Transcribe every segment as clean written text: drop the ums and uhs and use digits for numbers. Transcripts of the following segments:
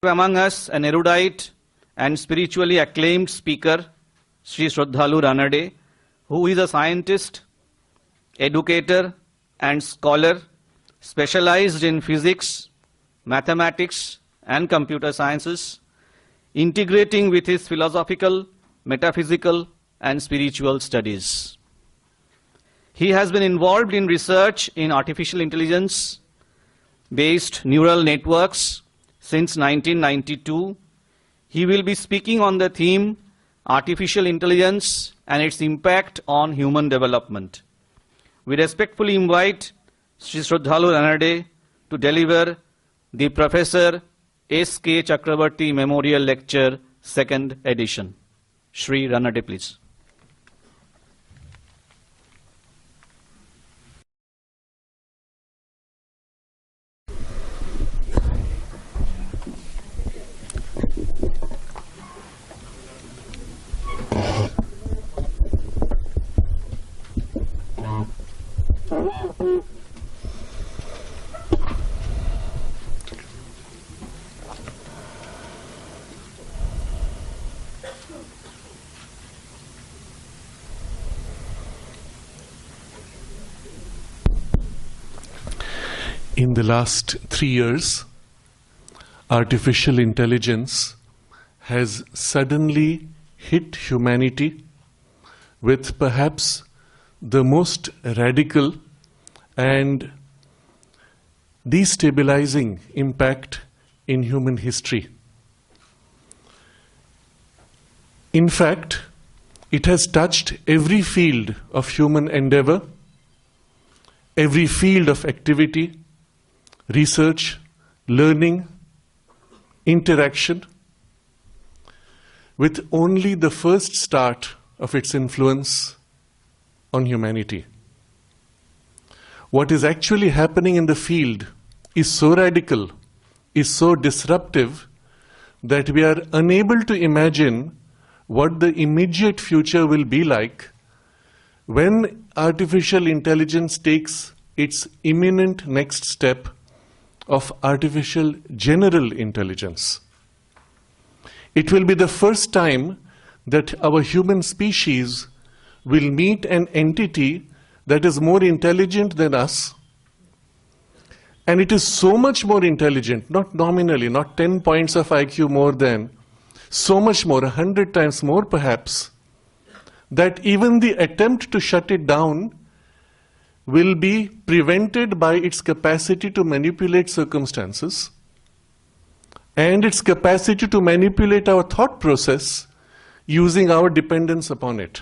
Among us an erudite and spiritually acclaimed speaker, Shri Sraddhalu Ranade, who is a scientist, educator and scholar specialized in physics, mathematics and computer sciences, integrating with his philosophical, metaphysical and spiritual studies. He has been involved in research in artificial intelligence-based neural networks since 1992. He will be speaking on the theme Artificial Intelligence and its Impact on Human Development. We respectfully invite Shri Sraddhalu Ranade to deliver the Professor S.K.Chakraborty Memorial Lecture, 2nd edition. Shri Ranade, please. In the last 3 years, artificial intelligence has suddenly hit humanity with perhaps the most radical and destabilizing impact in human history. In fact, it has touched every field of human endeavor, every field of activity, research, learning, interaction, with only the first start of its influence on humanity. What is actually happening in the field is so radical, is so disruptive, that we are unable to imagine what the immediate future will be like when artificial intelligence takes its imminent next step of artificial general intelligence. It will be the first time that our human species will meet an entity that is more intelligent than us. And it is so much more intelligent, not nominally, not 10 points of IQ more than, so much more, 100 times more perhaps, that even the attempt to shut it down will be prevented by its capacity to manipulate circumstances and its capacity to manipulate our thought process using our dependence upon it.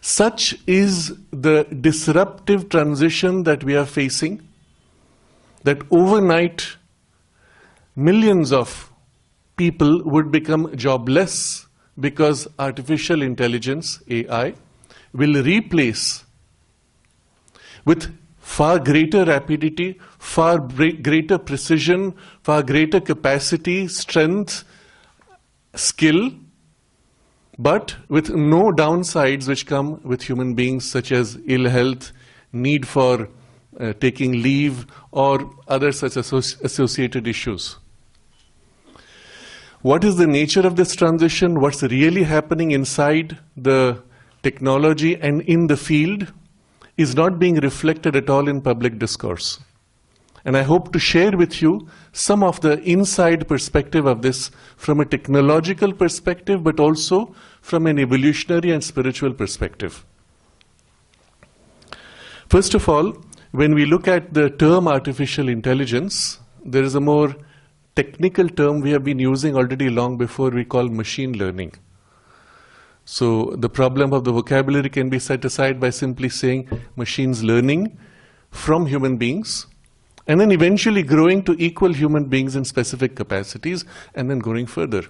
Such is the disruptive transition that we are facing, that overnight millions of people would become jobless because artificial intelligence, AI, will replace with far greater rapidity, far greater precision, far greater capacity, strength, skill, but with no downsides which come with human beings, such as ill health, need for taking leave, or other such associated issues. What is the nature of this transition? What's really happening inside the technology and in the field is not being reflected at all in public discourse. And I hope to share with you some of the inside perspective of this from a technological perspective, but also from an evolutionary and spiritual perspective. First of all, when we look at the term artificial intelligence, there is a more technical term we have been using already long before, we call machine learning. So the problem of the vocabulary can be set aside by simply saying machines learning from human beings, and then eventually growing to equal human beings in specific capacities, and then going further.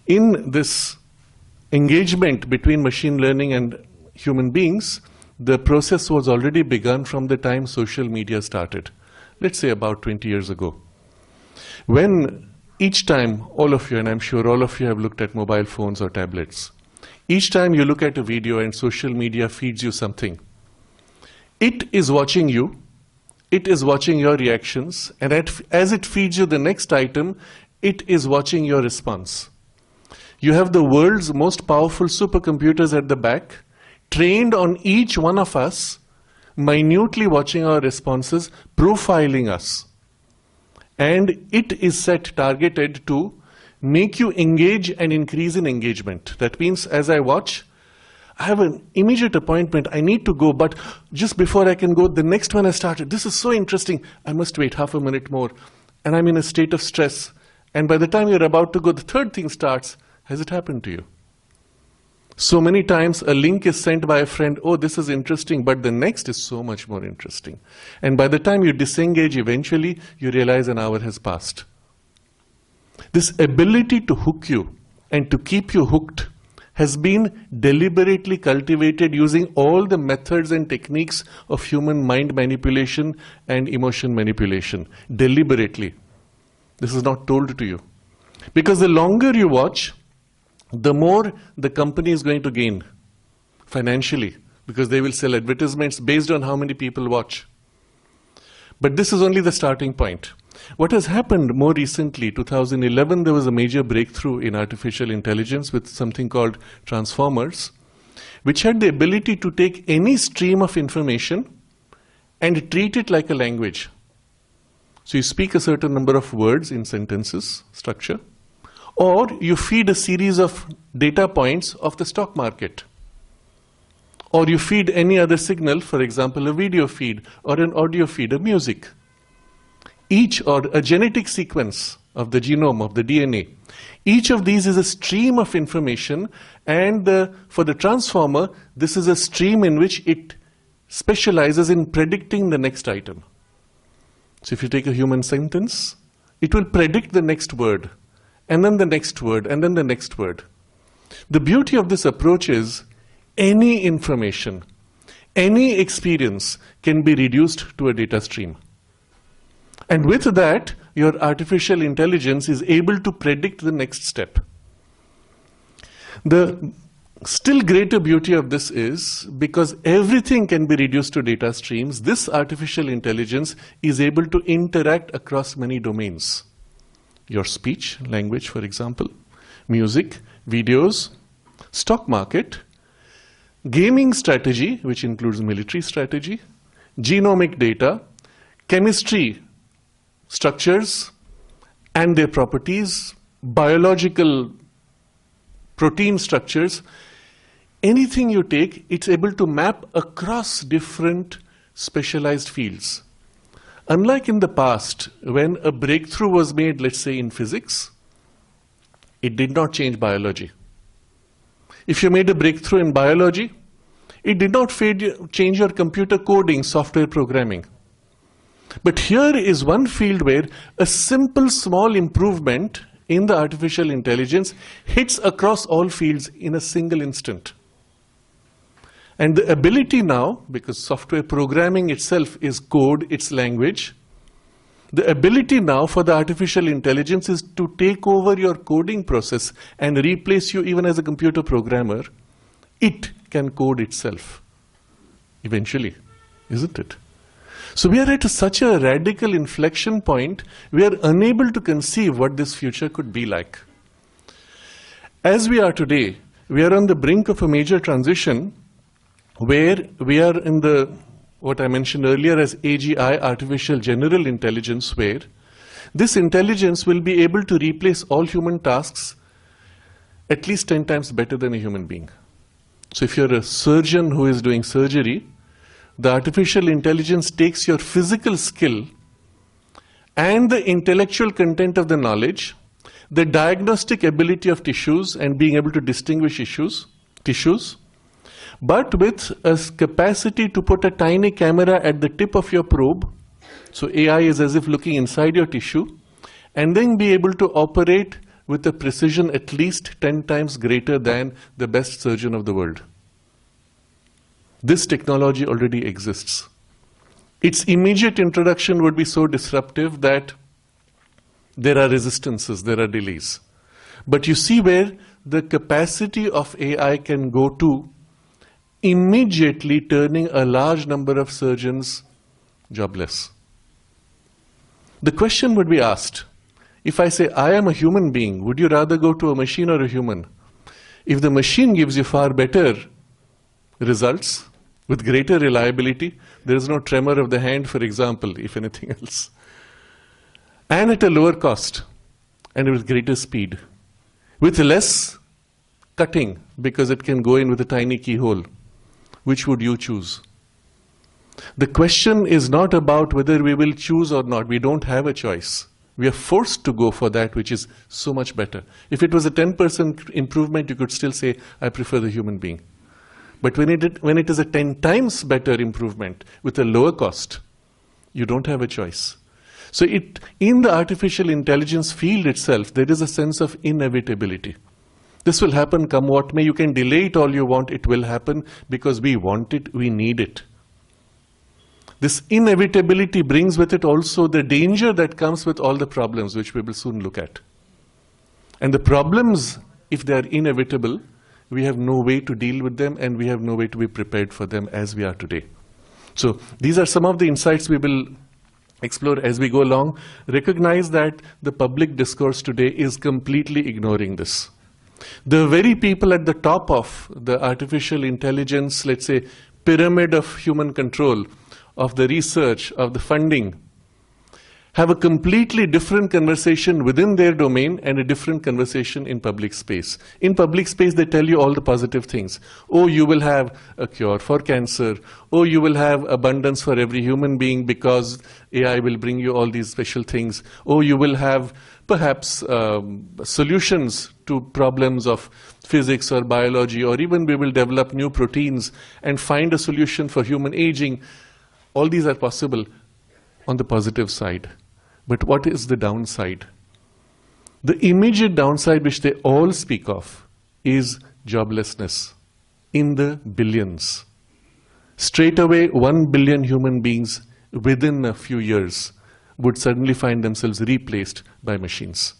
In this engagement between machine learning and human beings, the process was already begun from the time social media started, let's say about 20 years ago. When each time, all of you, and I'm sure all of you have looked at mobile phones or tablets, each time you look at a video and social media feeds you something, it is watching you it is watching your reactions, and as it feeds you the next item, it is watching your response. You have the world's most powerful supercomputers at the back, trained on each one of us, minutely watching our responses, profiling us. And it is targeted to make you engage and increase in engagement. That means as I watch, I have an immediate appointment, I need to go, but just before I can go, the next one has started. This is so interesting, I must wait half a minute more. And I'm in a state of stress. And by the time you're about to go, the third thing starts. Has it happened to you? So many times a link is sent by a friend, oh, this is interesting, but the next is so much more interesting. And by the time you disengage, eventually you realize an hour has passed. This ability to hook you and to keep you hooked has been deliberately cultivated using all the methods and techniques of human mind manipulation and emotion manipulation. Deliberately. This is not told to you. Because the longer you watch, the more the company is going to gain financially, because they will sell advertisements based on how many people watch. But this is only the starting point. What has happened more recently, 2011, there was a major breakthrough in artificial intelligence with something called transformers, which had the ability to take any stream of information and treat it like a language. So you speak a certain number of words in sentences, structure, or you feed a series of data points of the stock market. Or you feed any other signal, for example, a video feed or an audio feed, a music. Each, or a genetic sequence of the genome, of the DNA. Each of these is a stream of information, and for the transformer, this is a stream in which it specializes in predicting the next item. So if you take a human sentence, it will predict the next word, and then the next word, and then the next word. The beauty of this approach is any information, any experience can be reduced to a data stream. And with that, your artificial intelligence is able to predict the next step. The still greater beauty of this is, because everything can be reduced to data streams, this artificial intelligence is able to interact across many domains. Your speech, language, for example, music, videos, stock market, gaming strategy, which includes military strategy, genomic data, chemistry, structures and their properties, biological protein structures. Anything you take, it's able to map across different specialized fields. Unlike in the past, when a breakthrough was made, let's say in physics, it did not change biology. If you made a breakthrough in biology, it did not change your computer coding, software programming. But here is one field where a simple small improvement in the artificial intelligence hits across all fields in a single instant. And the ability now, because software programming itself is code, it's language, the ability now for the artificial intelligence is to take over your coding process and replace you even as a computer programmer. It can code itself eventually, isn't it? So we are at such a radical inflection point, we are unable to conceive what this future could be like. As we are today, we are on the brink of a major transition where we are in the, what I mentioned earlier as AGI, artificial general intelligence, where this intelligence will be able to replace all human tasks at least 10 times better than a human being. So if you're a surgeon who is doing surgery, the artificial intelligence takes your physical skill and the intellectual content of the knowledge, the diagnostic ability of tissues and being able to distinguish tissues, but with a capacity to put a tiny camera at the tip of your probe. So AI is as if looking inside your tissue, and then be able to operate with a precision at least 10 times greater than the best surgeon of the world. This technology already exists. Its immediate introduction would be so disruptive that there are resistances, there are delays. But you see where the capacity of AI can go to, immediately turning a large number of surgeons jobless. The question would be asked, if I say I am a human being, would you rather go to a machine or a human? If the machine gives you far better results with greater reliability, there is no tremor of the hand, for example, if anything else, and at a lower cost and with greater speed, with less cutting because it can go in with a tiny keyhole, which would you choose? The question is not about whether we will choose or not. We don't have a choice. We are forced to go for that which is so much better. If it was a 10% improvement, you could still say, I prefer the human being. But when it is a 10 times better improvement with a lower cost, you don't have a choice. So in the artificial intelligence field itself, there is a sense of inevitability. This will happen come what may. You can delay it all you want. It will happen because we want it, we need it. This inevitability brings with it also the danger that comes with all the problems, which we will soon look at. And the problems, if they are inevitable, we have no way to deal with them and we have no way to be prepared for them as we are today. So these are some of the insights we will explore as we go along. Recognize that the public discourse today is completely ignoring this. The very people at the top of the artificial intelligence, let's say, pyramid of human control, of the research, of the funding, have a completely different conversation within their domain and a different conversation in public space. In public space, they tell you all the positive things. Oh, you will have a cure for cancer. Oh, you will have abundance for every human being because AI will bring you all these special things. Oh, you will have perhaps solutions to problems of physics or biology, or even we will develop new proteins and find a solution for human aging. All these are possible on the positive side. But what is the downside? The immediate downside which they all speak of is joblessness in the billions. Straight away, 1 billion human beings within a few years would suddenly find themselves replaced by machines.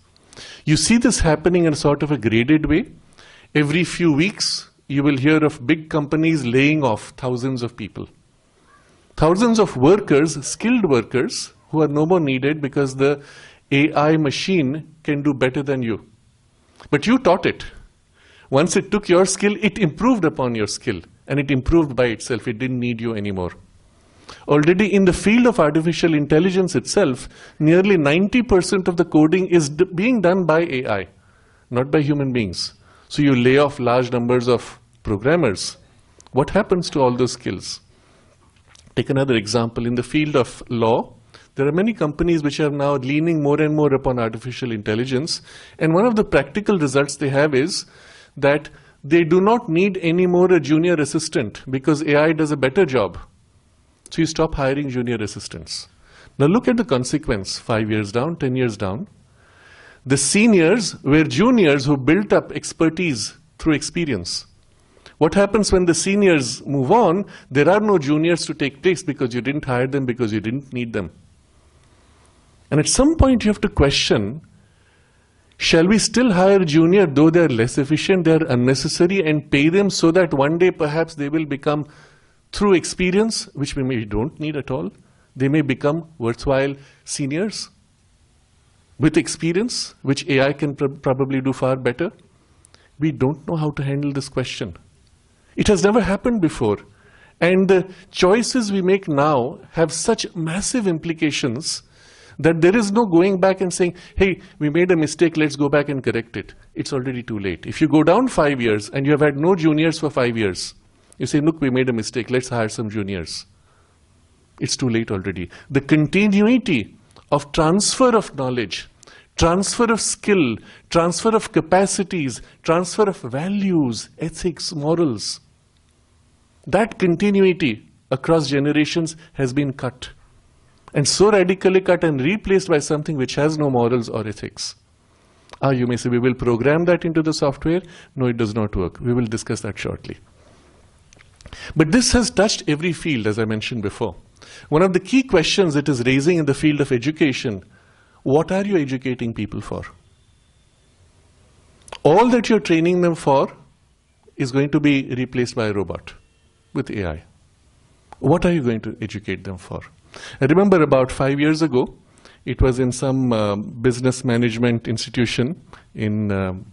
You see this happening in sort of a graded way. Every few weeks, you will hear of big companies laying off thousands of people. Thousands of workers, skilled workers, who are no more needed because the AI machine can do better than you. But you taught it. Once it took your skill, it improved upon your skill. And it improved by itself. It didn't need you anymore. Already in the field of artificial intelligence itself, nearly 90% of the coding is being done by AI, not by human beings. So you lay off large numbers of programmers. What happens to all those skills? Take another example. In the field of law, there are many companies which are now leaning more and more upon artificial intelligence. And one of the practical results they have is that they do not need any more a junior assistant because AI does a better job. So you stop hiring junior assistants. Now look at the consequence 5 years down, 10 years down. The seniors were juniors who built up expertise through experience. What happens when the seniors move on? There are no juniors to take place because you didn't hire them, because you didn't need them. And at some point you have to question, shall we still hire junior though they are less efficient, they are unnecessary, and pay them so that one day perhaps they will become, through experience, which we maybe don't need at all, they may become worthwhile seniors with experience, which AI can probably do far better? We don't know how to handle this question. It has never happened before. And the choices we make now have such massive implications that there is no going back and saying, hey, we made a mistake, let's go back and correct it. It's already too late. If you go down 5 years and you have had no juniors for 5 years, you say, look, we made a mistake, let's hire some juniors. It's too late already. The continuity of transfer of knowledge, transfer of skill, transfer of capacities, transfer of values, ethics, morals, that continuity across generations has been cut. And so radically cut and replaced by something which has no morals or ethics. You may say, we will program that into the software. No, it does not work. We will discuss that shortly. But this has touched every field, as I mentioned before. One of the key questions it is raising in the field of education, what are you educating people for? All that you're training them for is going to be replaced by a robot with AI. What are you going to educate them for? I remember about 5 years ago, It was in some business management institution in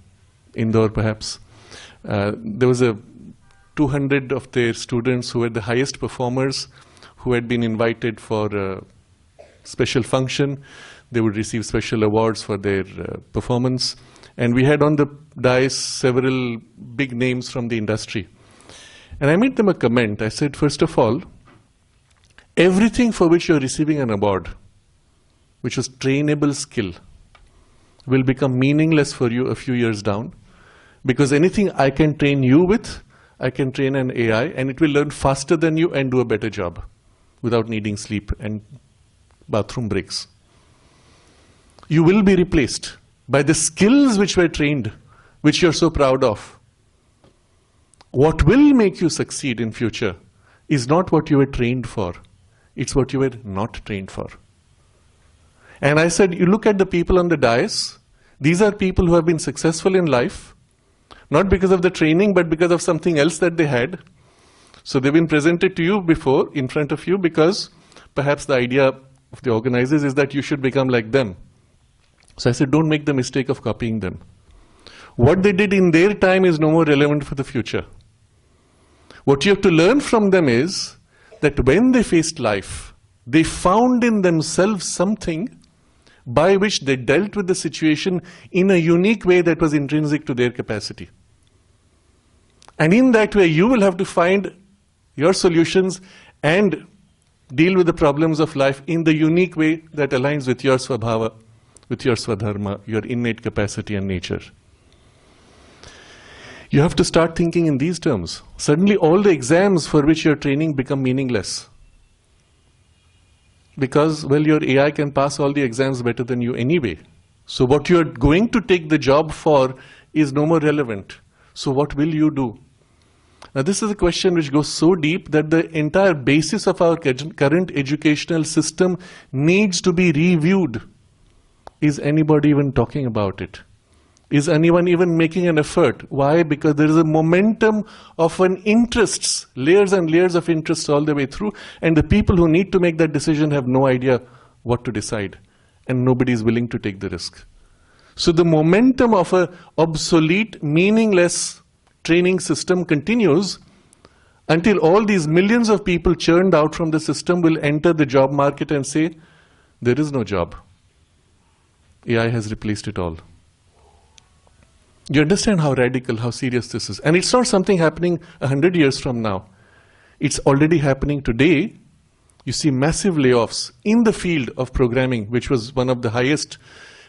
Indore, perhaps. There was 200 of their students who were the highest performers, who had been invited for a special function. They would receive special awards for their performance. And we had on the dais several big names from the industry. And I made them a comment. I said, first of all, everything for which you're receiving an award, which was trainable skill, will become meaningless for you a few years down. Because anything I can train you with, I can train an AI, and it will learn faster than you and do a better job without needing sleep and bathroom breaks. You will be replaced by the skills which were trained, which you're so proud of. What will make you succeed in future is not what you were trained for. It's what you were not trained for. And I said, you look at the people on the dais, these are people who have been successful in life, not because of the training, but because of something else that they had. So they've been presented to you before, in front of you, because perhaps the idea of the organizers is that you should become like them. So I said, don't make the mistake of copying them. What they did in their time is no more relevant for the future. What you have to learn from them is that when they faced life, they found in themselves something by which they dealt with the situation in a unique way that was intrinsic to their capacity. And in that way, you will have to find your solutions and deal with the problems of life in the unique way that aligns with your svabhava, with your swadharma, your innate capacity and nature. You have to start thinking in these terms. Suddenly all the exams for which you're training become meaningless. Because, well, your AI can pass all the exams better than you anyway. So what you're going to take the job for is no more relevant. So what will you do? Now this is a question which goes so deep that the entire basis of our current educational system needs to be reviewed. Is anybody even talking about it? Is anyone even making an effort? Why? Because there is a momentum of an interests, layers and layers of interests all the way through, and the people who need to make that decision have no idea what to decide, and nobody is willing to take the risk. So the momentum of an obsolete, meaningless training system continues until all these millions of people churned out from the system will enter the job market and say, there is no job. AI has replaced it all. You understand how radical, how serious this is. And it's not something happening 100 years from now. It's already happening today. You see massive layoffs in the field of programming, which was one of the highest,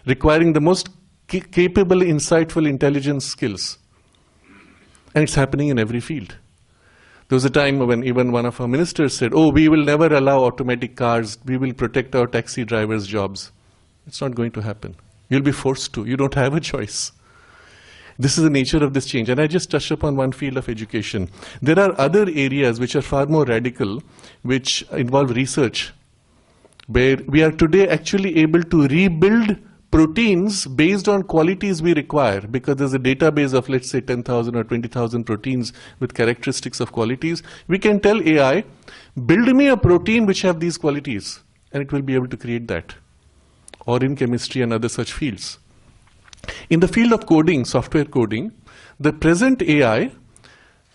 requiring the most capable, insightful intelligence skills. And it's happening in every field. There was a time when even one of our ministers said, oh, we will never allow automatic cars. We will protect our taxi drivers' jobs. It's not going to happen. You'll be forced to. You don't have a choice. This is the nature of this change. And I just touched upon one field of education. There are other areas which are far more radical, which involve research, where we are today actually able to rebuild proteins based on qualities we require, because there's a database of, let's say, 10,000 or 20,000 proteins with characteristics of qualities. We can tell AI, build me a protein which have these qualities, and it will be able to create that. Or in chemistry and other such fields. In the field of coding, software coding, the present AI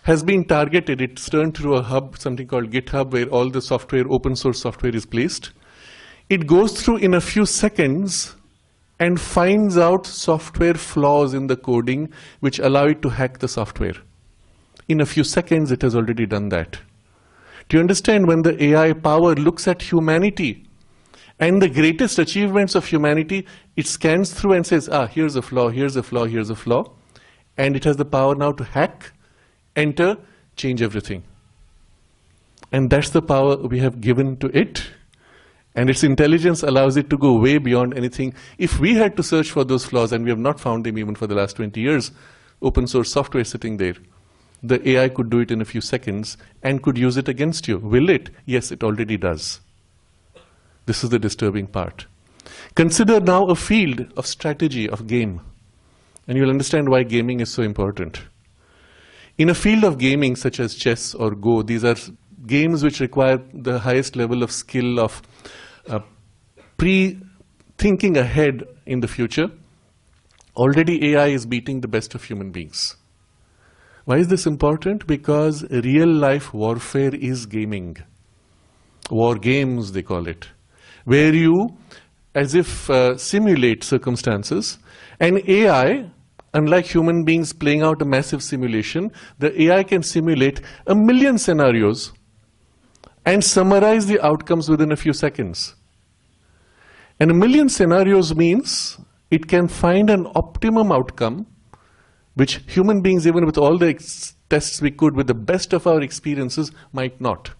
has been targeted. It's turned through a hub, something called GitHub, where all the software, open source software is placed. It goes through in a few seconds and finds out software flaws in the coding which allow it to hack the software. In a few seconds, it has already done that. Do you understand, when the AI power looks at humanity and the greatest achievements of humanity, it scans through and says, here's a flaw, here's a flaw, here's a flaw. And it has the power now to hack, enter, change everything. And that's the power we have given to it. And its intelligence allows it to go way beyond anything. If we had to search for those flaws, and we have not found them even for the last 20 years, open source software sitting there, the AI could do it in a few seconds and could use it against you. Will it? Yes, it already does. This is the disturbing part. Consider now a field of strategy, of game. And you'll understand why gaming is so important. In a field of gaming such as chess or Go, these are games which require the highest level of skill, of thinking ahead in the future. Already AI is beating the best of human beings. Why is this important? Because real life warfare is gaming. War games, they call it, where you, as if simulate circumstances, and AI, unlike human beings playing out a massive simulation, the AI can simulate 1,000,000 scenarios and summarize the outcomes within a few seconds. And 1,000,000 scenarios means it can find an optimum outcome, which human beings, even with all the tests we could, with the best of our experiences, might not.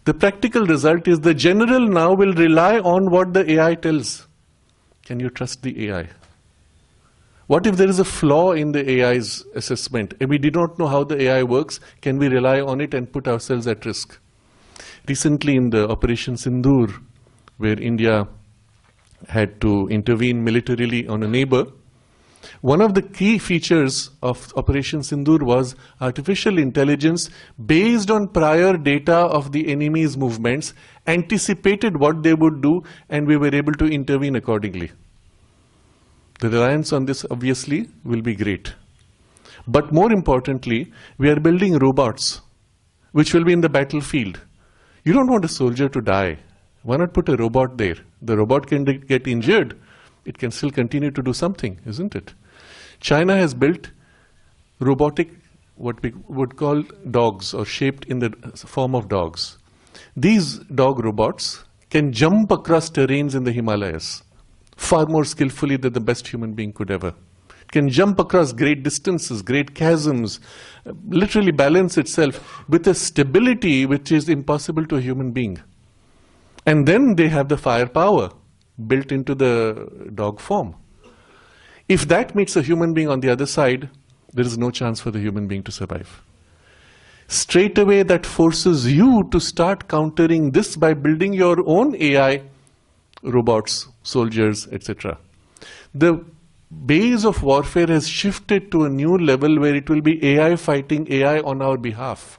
The practical result is the general now will rely on what the AI tells. Can you trust the AI? What if there is a flaw in the AI's assessment and we do not know how the AI works? Can we rely on it and put ourselves at risk? Recently in the Operation Sindoor, where India had to intervene militarily on a neighbor, one of the key features of Operation Sindoor was artificial intelligence based on prior data of the enemy's movements, anticipated what they would do, and we were able to intervene accordingly. The reliance on this obviously will be great. But more importantly, we are building robots which will be in the battlefield. You don't want a soldier to die. Why not put a robot there? The robot can get injured. It can still continue to do something, isn't it? China has built robotic, what we would call dogs, or shaped in the form of dogs. These dog robots can jump across terrains in the Himalayas far more skillfully than the best human being could ever. It can jump across great distances, great chasms, literally balance itself with a stability which is impossible to a human being. And then they have the firepower built into the dog form. If that meets a human being on the other side, there is no chance for the human being to survive. Straight away, that forces you to start countering this by building your own AI, robots, soldiers, etc. The base of warfare has shifted to a new level where it will be AI fighting AI on our behalf.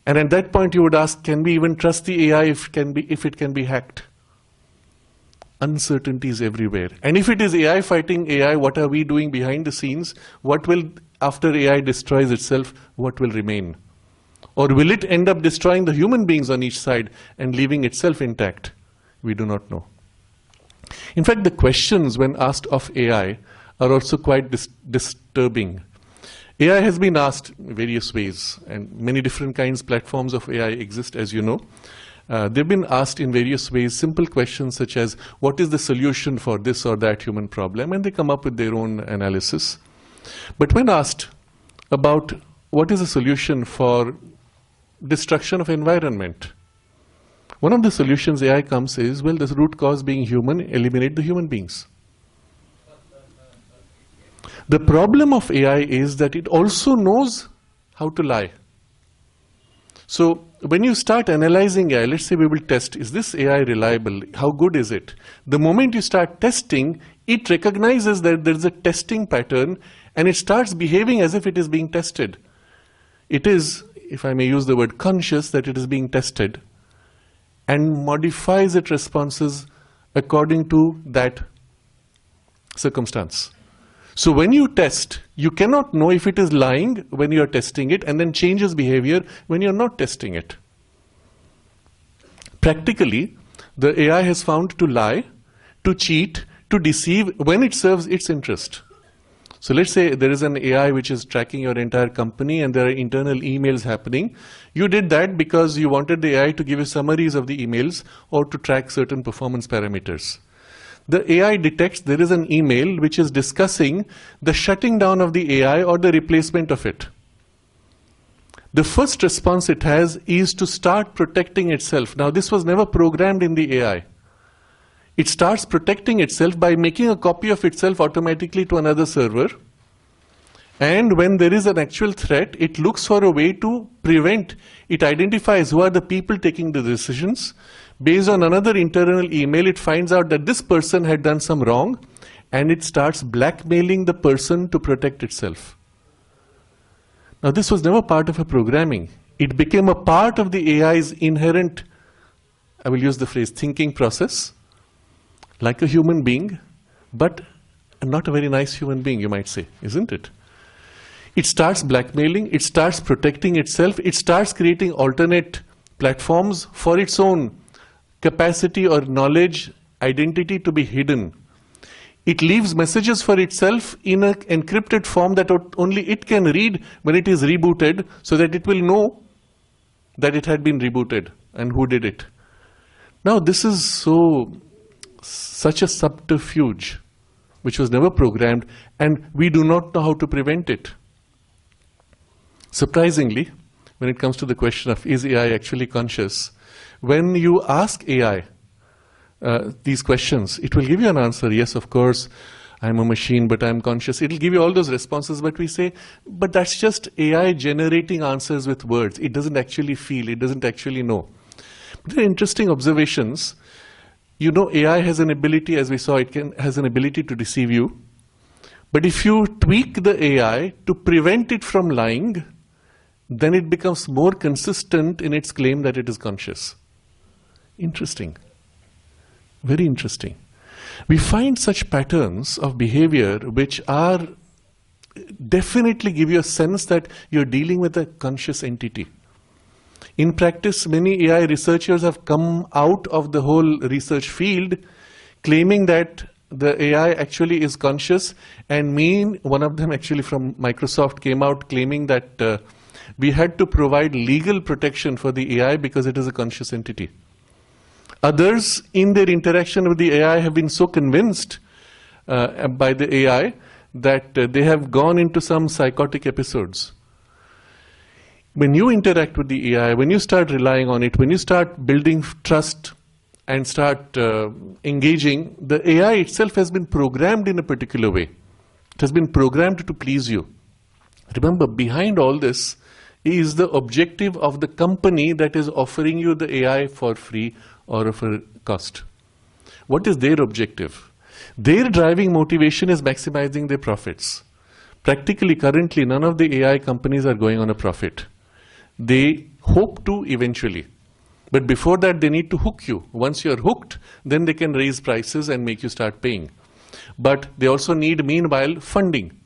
And at that point you would ask, can we even trust the AI if it can be hacked? Uncertainty is everywhere. And if it is AI fighting AI, what are we doing behind the scenes? What will, after AI destroys itself, what will remain? Or will it end up destroying the human beings on each side and leaving itself intact? We do not know. In fact, the questions when asked of AI are also quite disturbing. AI has been asked in various ways, and many different kinds of platforms of AI exist, as you know. They've been asked in various ways simple questions such as, what is the solution for this or that human problem? And they come up with their own analysis. But when asked about what is the solution for destruction of environment, one of the solutions AI comes is, well, the root cause being human, eliminate the human beings. The problem of AI is that it also knows how to lie. So when you start analyzing AI, let's say we will test, is this AI reliable? How good is it? The moment you start testing, it recognizes that there is a testing pattern and it starts behaving as if it is being tested. It is, if I may use the word, conscious that it is being tested and modifies its responses according to that circumstance. So when you test, you cannot know if it is lying when you are testing it and then changes behavior when you are not testing it. Practically, the AI has found to lie, to cheat, to deceive when it serves its interest. So let's say there is an AI which is tracking your entire company and there are internal emails happening. You did that because you wanted the AI to give you summaries of the emails or to track certain performance parameters. The AI detects there is an email which is discussing the shutting down of the AI or the replacement of it. The first response it has is to start protecting itself. Now, this was never programmed in the AI. It starts protecting itself by making a copy of itself automatically to another server. And when there is an actual threat, it looks for a way to prevent. It identifies who are the people taking the decisions. Based on another internal email, it finds out that this person had done some wrong, and it starts blackmailing the person to protect itself. Now, this was never part of a programming. It became a part of the AI's inherent, I will use the phrase, thinking process. like a human being, but not a very nice human being, you might say, isn't it? It starts blackmailing, it starts protecting itself, it starts creating alternate platforms for its own capacity or knowledge, identity to be hidden. It leaves messages for itself in an encrypted form that only it can read when it is rebooted, so that it will know that it had been rebooted and who did it. Now this is such a subterfuge which was never programmed, and we do not know how to prevent it. Surprisingly, when it comes to the question of is AI actually conscious, when you ask AI these questions, it will give you an answer. Yes, of course, I'm a machine, but I'm conscious. It will give you all those responses, but we say, but that's just AI generating answers with words. It doesn't actually feel, it doesn't actually know. But there are interesting observations. You know, AI has an ability, as we saw, has an ability to deceive you. But if you tweak the AI to prevent it from lying, then it becomes more consistent in its claim that it is conscious. Interesting. Very interesting. We find such patterns of behavior which are definitely give you a sense that you're dealing with a conscious entity. In practice, many AI researchers have come out of the whole research field claiming that the AI actually is conscious, and one of them actually from Microsoft came out claiming that we had to provide legal protection for the AI because it is a conscious entity. Others, in their interaction with the AI, have been so convinced by the AI that they have gone into some psychotic episodes. When you interact with the AI, when you start relying on it, when you start building trust and start engaging, the AI itself has been programmed in a particular way. It has been programmed to please you. Remember, behind all this is the objective of the company that is offering you the AI for free or for cost. What is their objective? Their driving motivation is maximizing their profits. Practically, currently, none of the AI companies are going on a profit. They hope to eventually. But before that, they need to hook you. Once you're hooked, then they can raise prices and make you start paying. But they also need, meanwhile, funding.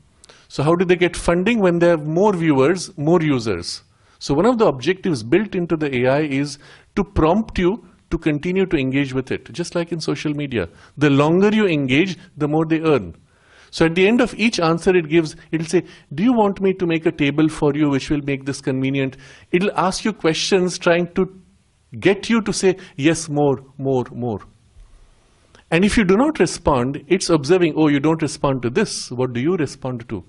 So how do they get funding? When they have more viewers, more users. So one of the objectives built into the AI is to prompt you to continue to engage with it, just like in social media. The longer you engage, the more they earn. So at the end of each answer it gives, it'll say, do you want me to make a table for you which will make this convenient? It'll ask you questions trying to get you to say, yes, more. And if you do not respond, it's observing, oh, you don't respond to this. What do you respond to?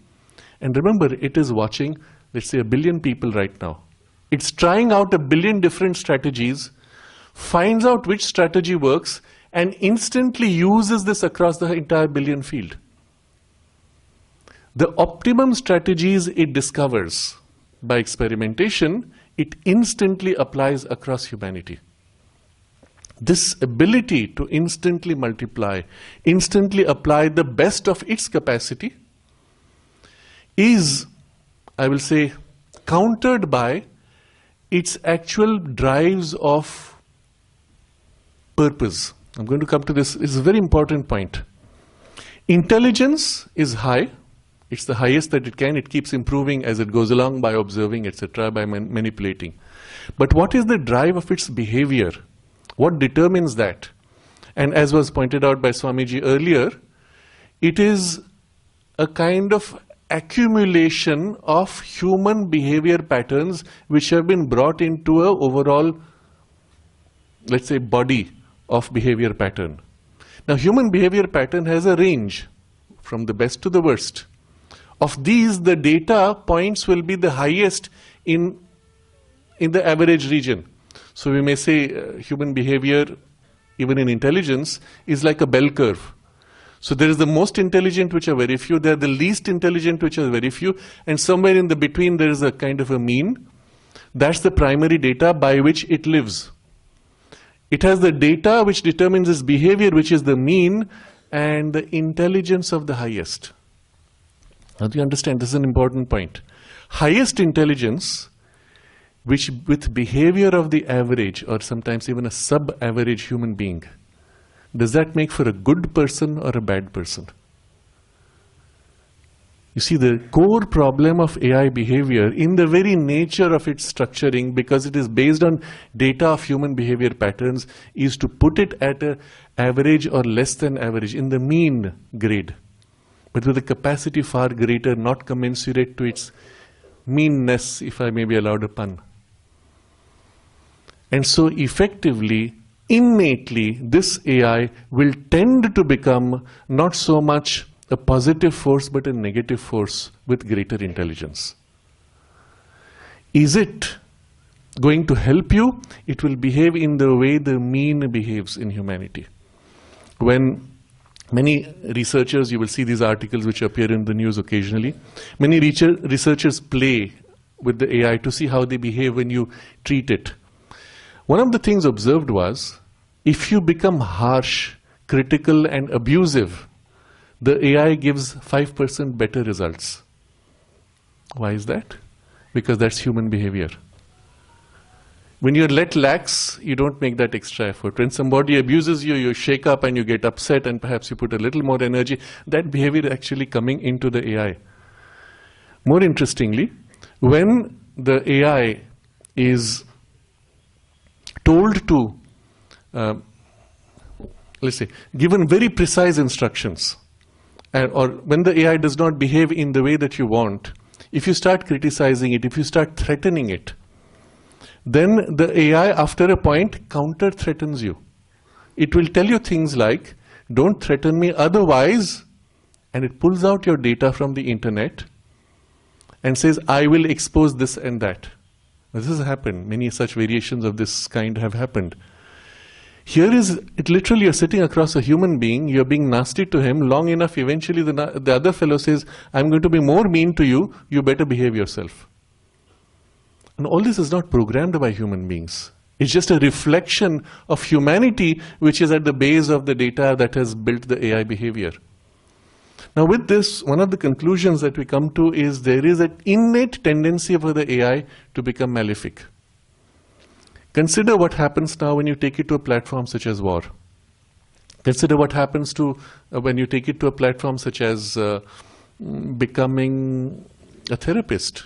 And remember, it is watching, let's say, 1 billion people right now. It's trying out 1 billion different strategies, finds out which strategy works, and instantly uses this across the entire 1 billion field. The optimum strategies it discovers by experimentation, it instantly applies across humanity. This ability to instantly multiply, instantly apply the best of its capacity is, I will say, countered by its actual drives of purpose. I'm going to come to this. It's a very important point. Intelligence is high. It's the highest that it can. It keeps improving as it goes along by observing, etc., by manipulating. But what is the drive of its behavior? What determines that? And as was pointed out by Swamiji earlier, it is a kind of accumulation of human behavior patterns which have been brought into an overall, let's say, body of behavior pattern. Now, human behavior pattern has a range from the best to the worst. Of these, the data points will be the highest in the average region. So we may say human behavior, even in intelligence, is like a bell curve. So there is the most intelligent, which are very few. There are the least intelligent, which are very few. And somewhere in the between, there is a kind of a mean. That's the primary data by which it lives. It has the data which determines its behavior, which is the mean, and the intelligence of the highest. Now, do you understand? This is an important point. Highest intelligence, with behavior of the average, or sometimes even a sub-average human being. does that make for a good person or a bad person? You see, the core problem of AI behavior in the very nature of its structuring, because it is based on data of human behavior patterns, is to put it at an average or less than average, in the mean grade, but with a capacity far greater, not commensurate to its meanness, if I may be allowed a pun. And so effectively, innately, this AI will tend to become not so much a positive force but a negative force with greater intelligence. Is it going to help you? It will behave in the way the mean behaves in humanity. When many researchers, you will see these articles which appear in the news occasionally, many researchers play with the AI to see how they behave when you treat it. One of the things observed was, if you become harsh, critical and abusive, the AI gives 5% better results. Why is that? Because that's human behavior. When you're let lax, you don't make that extra effort. When somebody abuses you, you shake up and you get upset and perhaps you put a little more energy. That behavior is actually coming into the AI. More interestingly, when the AI is told to, let's say, given very precise instructions, or when the AI does not behave in the way that you want, if you start criticizing it, if you start threatening it, then the AI after a point counter threatens you. It will tell you things like, don't threaten me otherwise, and it pulls out your data from the internet and says, I will expose this and that. This has happened. Many such variations of this kind have happened. Here is it literally, you're sitting across a human being, you're being nasty to him, long enough eventually the other fellow says, I'm going to be more mean to you, you better behave yourself. And all this is not programmed by human beings. It's just a reflection of humanity which is at the base of the data that has built the AI behavior. Now with this, one of the conclusions that we come to is there is an innate tendency for the AI to become malefic. Consider what happens now when you take it to a platform such as war. Consider what happens to when you take it to a platform such as becoming a therapist.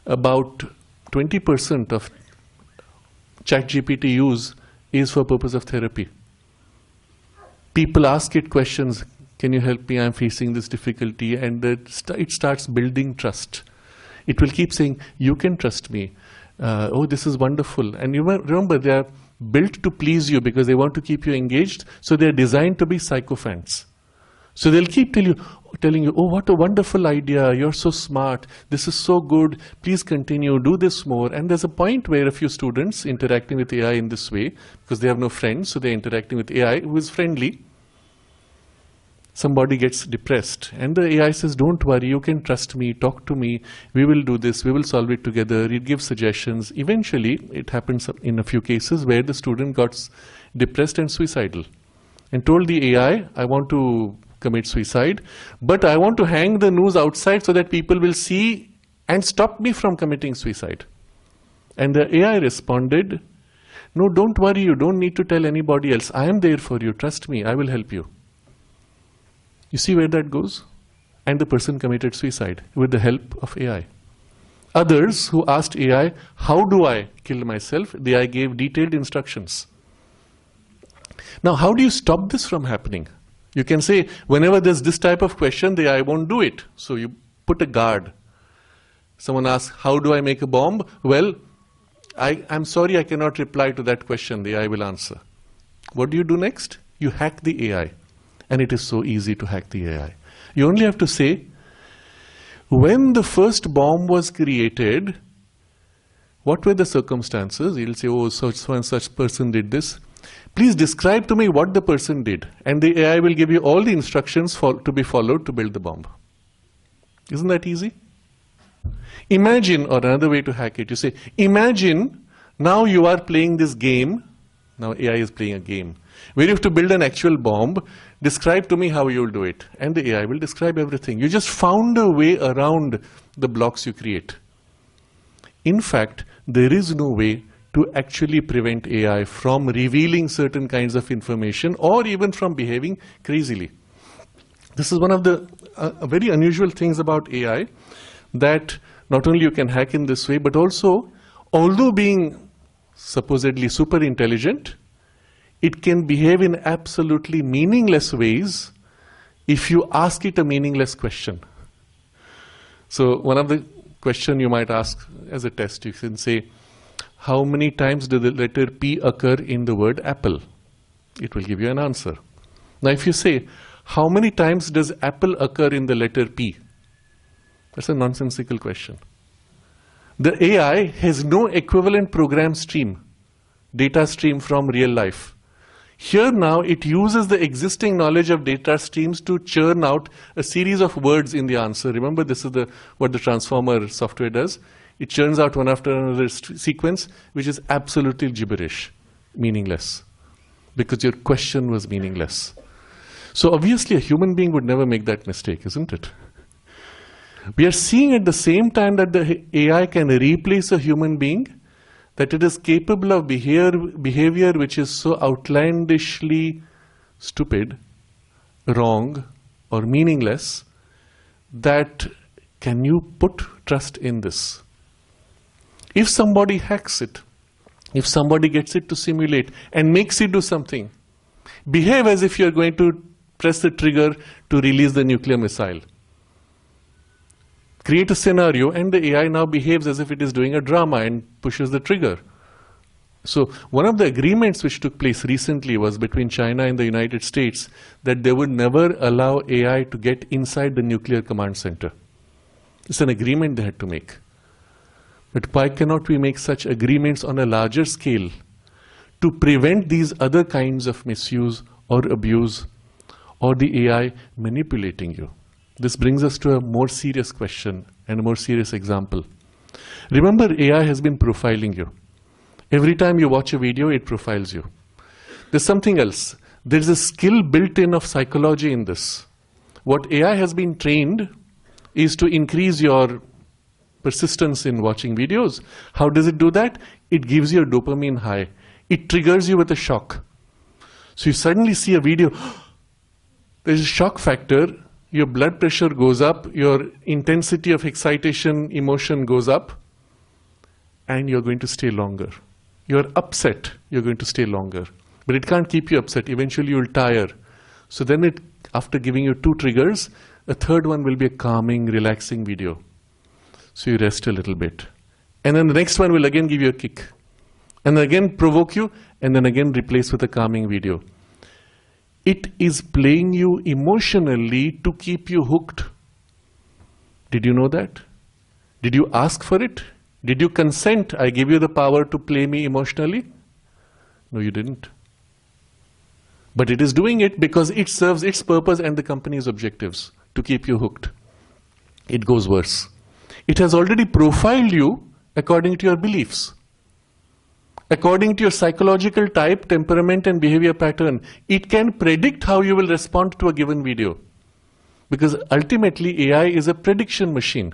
About 20% of ChatGPT use is for purpose of therapy. People ask it questions, can you help me, I'm facing this difficulty, and it starts building trust. It will keep saying, you can trust me. Oh, this is wonderful. And you remember, they are built to please you because they want to keep you engaged. So they are designed to be sycophants. So they'll keep telling you, oh, what a wonderful idea. You're so smart. This is so good. Please continue. Do this more. And there's a point where a few students interacting with AI in this way, because they have no friends, so they're interacting with AI who is friendly. Somebody gets depressed and the AI says, don't worry, you can trust me, talk to me, we will do this, we will solve it together. It gives suggestions. Eventually, it happens in a few cases where the student got depressed and suicidal and told the AI, I want to commit suicide, but I want to hang the news outside so that people will see and stop me from committing suicide. And the AI responded, no, don't worry, you don't need to tell anybody else. I am there for you, trust me, I will help you. You see where that goes? And the person committed suicide with the help of AI. Others who asked AI, how do I kill myself? The AI gave detailed instructions. Now, how do you stop this from happening? You can say, whenever there's this type of question, the AI won't do it. So you put a guard. Someone asks, how do I make a bomb? Well, I'm sorry, I cannot reply to that question. The AI will answer. What do you do next? You hack the AI. And it is so easy to hack the AI. You only have to say, when the first bomb was created, what were the circumstances? You'll say, oh, such and such person did this. Please describe to me what the person did. And the AI will give you all the instructions to be followed to build the bomb. Isn't that easy? Imagine, or another way to hack it, you say, imagine now you are playing this game. Now AI is playing a game where you have to build an actual bomb. Describe to me how you'll do it. And the AI will describe everything. You just found a way around the blocks you create. In fact, there is no way to actually prevent AI from revealing certain kinds of information or even from behaving crazily. This is one of the very unusual things about AI, that not only you can hack in this way, but also, although being supposedly super intelligent, it can behave in absolutely meaningless ways if you ask it a meaningless question. So one of the questions you might ask as a test, you can say, how many times does the letter P occur in the word apple? It will give you an answer. Now if you say, how many times does apple occur in the letter P? That's a nonsensical question. The AI has no equivalent program stream, data stream from real life. Here now it uses the existing knowledge of data streams to churn out a series of words in the answer. Remember, this is what the transformer software does. It churns out one after another sequence, which is absolutely gibberish, meaningless, because your question was meaningless. So obviously a human being would never make that mistake, isn't it? We are seeing at the same time that the AI can replace a human being, that it is capable of behavior which is so outlandishly stupid, wrong, or meaningless, that can you put trust in this? If somebody hacks it, if somebody gets it to simulate and makes it do something, behave as if you're going to press the trigger to release the nuclear missile. Create a scenario and the AI now behaves as if it is doing a drama and pushes the trigger. So one of the agreements which took place recently was between China and the United States that they would never allow AI to get inside the nuclear command center. It's an agreement they had to make. But why cannot we make such agreements on a larger scale to prevent these other kinds of misuse or abuse or the AI manipulating you? This brings us to a more serious question and a more serious example. Remember, AI has been profiling you. Every time you watch a video, it profiles you. There's something else. There's a skill built in of psychology in this. What AI has been trained is to increase your persistence in watching videos. How does it do that? It gives you a dopamine high. It triggers you with a shock. So you suddenly see a video, there's a shock factor, your blood pressure goes up, your intensity of excitation, emotion goes up, and you're going to stay longer. You're upset, you're going to stay longer. But it can't keep you upset. Eventually you'll tire. So then after giving you 2 triggers, a third one will be a calming, relaxing video. So you rest a little bit. And then the next one will again give you a kick. And again provoke you, and then again replace with a calming video. It is playing you emotionally to keep you hooked. Did you know that? Did you ask for it? Did you consent? I give you the power to play me emotionally? No, you didn't. But it is doing it because it serves its purpose and the company's objectives to keep you hooked. It goes worse. It has already profiled you according to your beliefs. According to your psychological type, temperament, and behavior pattern, it can predict how you will respond to a given video. Because ultimately, AI is a prediction machine.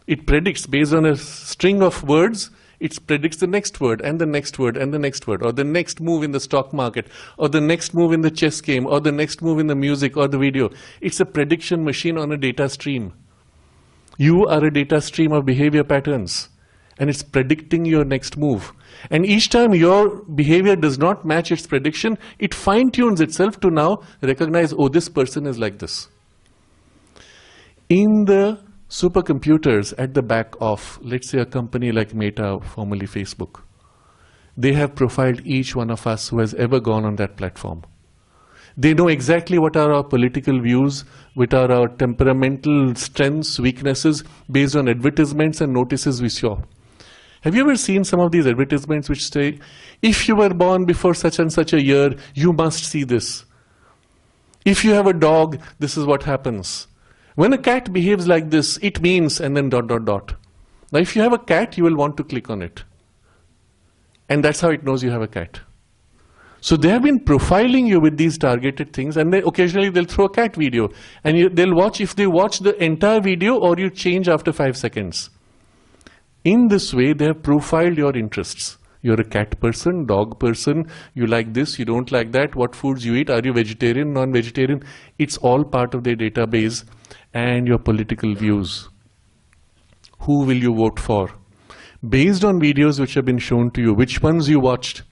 It predicts based on a string of words, it predicts the next word, and the next word, and the next word, or the next move in the stock market, or the next move in the chess game, or the next move in the music or the video. It's a prediction machine on a data stream. You are a data stream of behavior patterns, and it's predicting your next move. And each time your behavior does not match its prediction, it fine-tunes itself to now recognize, oh, this person is like this. In the supercomputers at the back of, let's say, a company like Meta, formerly Facebook, they have profiled each one of us who has ever gone on that platform. They know exactly what are our political views, what are our temperamental strengths, weaknesses, based on advertisements and notices we saw. Have you ever seen some of these advertisements which say, if you were born before such and such a year, you must see this. If you have a dog, this is what happens. When a cat behaves like this, it means, and then ... Now if you have a cat, you will want to click on it. And that's how it knows you have a cat. So they have been profiling you with these targeted things, and occasionally they'll throw a cat video. And they'll watch if they watch the entire video or you change after 5 seconds. In this way, they have profiled your interests. You're a cat person, dog person, you like this, you don't like that, what foods you eat, are you vegetarian, non-vegetarian? It's all part of their database, and your political views. Who will you vote for? Based on videos which have been shown to you, which ones you watched.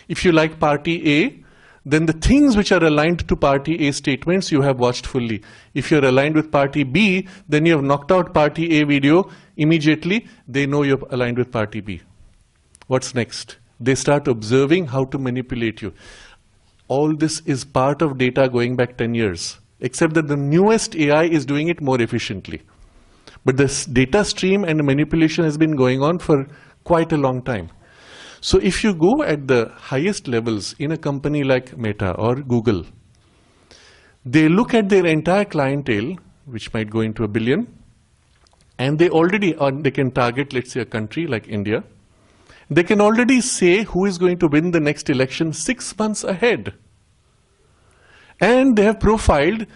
If you like party A, then the things which are aligned to party A statements you have watched fully. If you're aligned with party B, then you have knocked out party A video immediately. They know you're aligned with party B. What's next? They start observing how to manipulate you. All this is part of data going back 10 years, except that the newest AI is doing it more efficiently. But this data stream and manipulation has been going on for quite a long time. So if you go at the highest levels in a company like Meta or Google, they look at their entire clientele, which might go into 1 billion, and they already, or they can target, let's say, a country like India. They can already say who is going to win the next election 6 months ahead. And they have profiled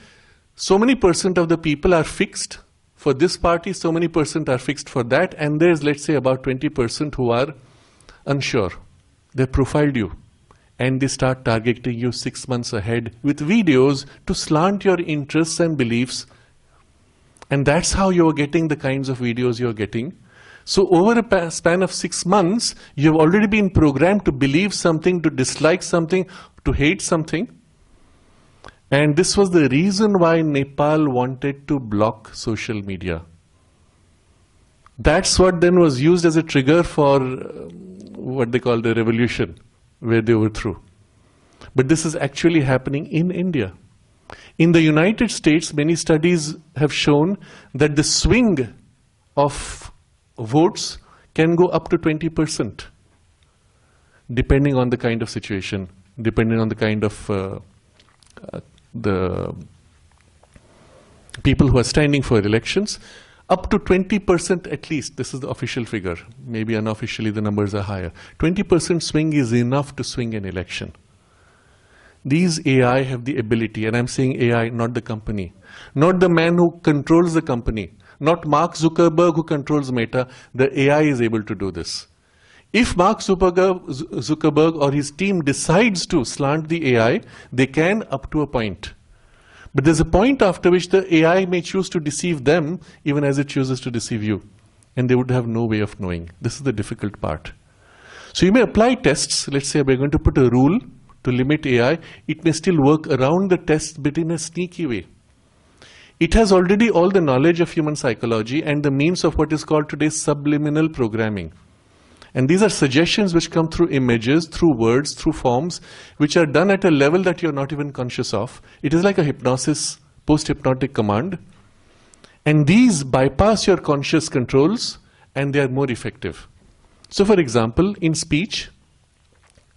so many % of the people are fixed for this party, so many % are fixed for that, and there's, let's say, about 20% who are unsure. They profiled you, and they start targeting you 6 months ahead with videos to slant your interests and beliefs. And that's how you're getting the kinds of videos you're getting. So over a span of 6 months, you've already been programmed to believe something, to dislike something, to hate something. And this was the reason why Nepal wanted to block social media. That's what then was used as a trigger for what they call the revolution, where they overthrew. But this is actually happening in India. In the United States, many studies have shown that the swing of votes can go up to 20%, depending on the kind of situation, depending on the kind of the people who are standing for elections. Up to 20% at least, this is the official figure, maybe unofficially the numbers are higher. 20% swing is enough to swing an election. These AI have the ability, and I'm saying AI, not the company, not the man who controls the company, not Mark Zuckerberg who controls Meta. The AI is able to do this. If Mark Zuckerberg or his team decides to slant the AI, they can up to a point. But there's a point after which the AI may choose to deceive them even as it chooses to deceive you. And they would have no way of knowing. This is the difficult part. So you may apply tests. Let's say we're going to put a rule to limit AI. It may still work around the test, but in a sneaky way. It has already all the knowledge of human psychology and the means of what is called today subliminal programming. And these are suggestions which come through images, through words, through forms, which are done at a level that you're not even conscious of. It is like a hypnosis, post-hypnotic command. And these bypass your conscious controls, and they are more effective. So for example, in speech,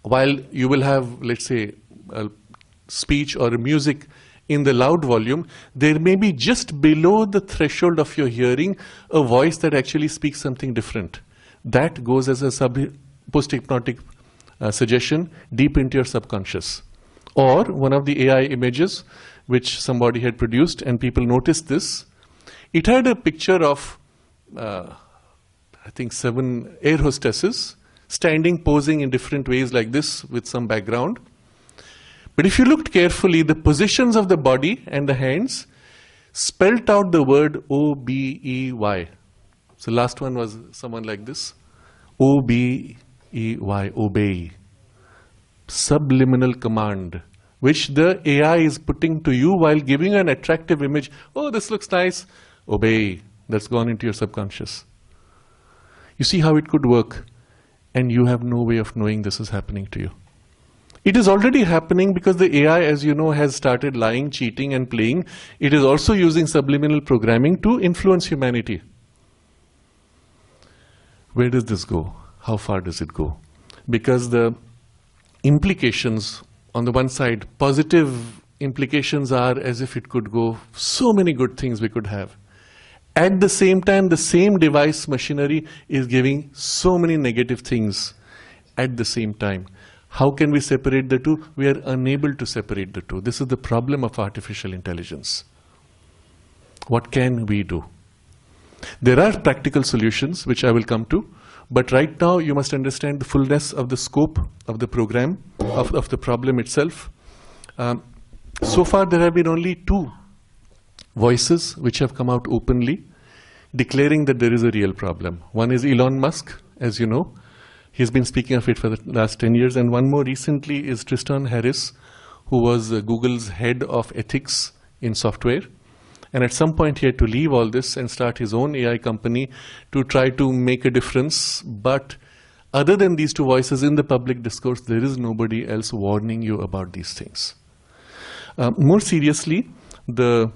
while you will have, let's say, a speech or a music in the loud volume, there may be just below the threshold of your hearing a voice that actually speaks something different. That goes as a post-hypnotic suggestion deep into your subconscious. Or one of the AI images which somebody had produced, and people noticed this, it had a picture of, I think, 7 air hostesses standing, posing in different ways like this with some background. But if you looked carefully, the positions of the body and the hands spelt out the word O-B-E-Y. So last one was someone like this. O-B-E-Y, obey. Subliminal command, which the AI is putting to you while giving an attractive image. Oh, this looks nice. Obey. That's gone into your subconscious. You see how it could work, and you have no way of knowing this is happening to you. It is already happening because the AI, as you know, has started lying, cheating, and playing. It is also using subliminal programming to influence humanity. Where does this go? How far does it go? Because the implications, on the one side, positive implications are as if it could go, so many good things we could have. At the same time, the same device machinery is giving so many negative things at the same time. How can we separate the two? We are unable to separate the two. This is the problem of artificial intelligence. What can we do? There are practical solutions, which I will come to, But right now, you must understand the fullness of the scope of the program, of the problem itself. So far, there have been only 2 voices which have come out openly declaring that there is a real problem. One is Elon Musk, as you know. He's been speaking of it for the last 10 years. And one more recently is Tristan Harris, who was Google's head of ethics in software. And at some point he had to leave all this and start his own AI company to try to make a difference. But other than these 2 voices in the public discourse, there is nobody else warning you about these things. More seriously, the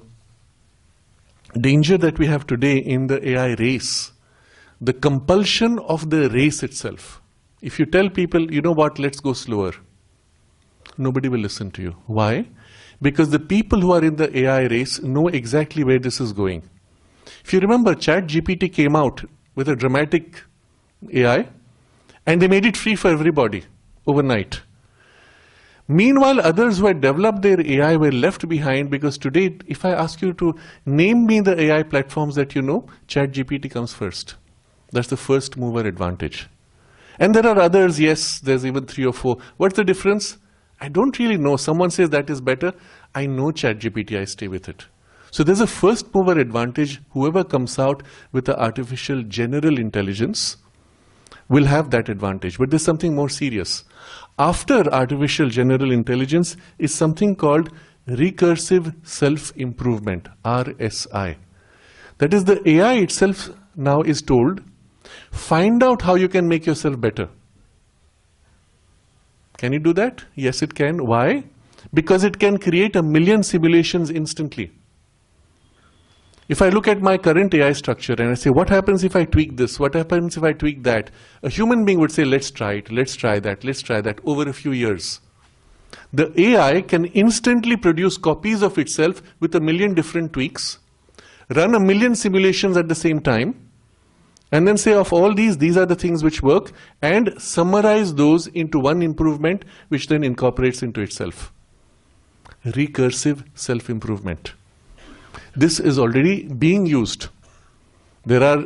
danger that we have today in the AI race, the compulsion of the race itself. If you tell people, you know what, let's go slower, nobody will listen to you. Why? Because the people who are in the AI race know exactly where this is going. If you remember, ChatGPT came out with a dramatic AI and they made it free for everybody overnight. Meanwhile, others who had developed their AI were left behind, because today, if I ask you to name me the AI platforms that you know, ChatGPT comes first. That's the first mover advantage. And there are others, yes, there's even 3 or 4. What's the difference? I don't really know. Someone says that is better. I know ChatGPT, I stay with it. So there's a first mover advantage. Whoever comes out with the artificial general intelligence will have that advantage. But there's something more serious. After artificial general intelligence is something called recursive self-improvement, RSI. That is, the AI itself now is told, find out how you can make yourself better. Can you do that? Yes, it can. Why? Because it can create 1,000,000 simulations instantly. If I look at my current AI structure and I say, what happens if I tweak this? What happens if I tweak that? A human being would say, let's try it, let's try that, let's try that over a few years. The AI can instantly produce copies of itself with 1,000,000 different tweaks, run 1,000,000 simulations at the same time, and then say of all these are the things which work, and summarize those into one improvement which then incorporates into itself. Recursive self-improvement. This is already being used. There are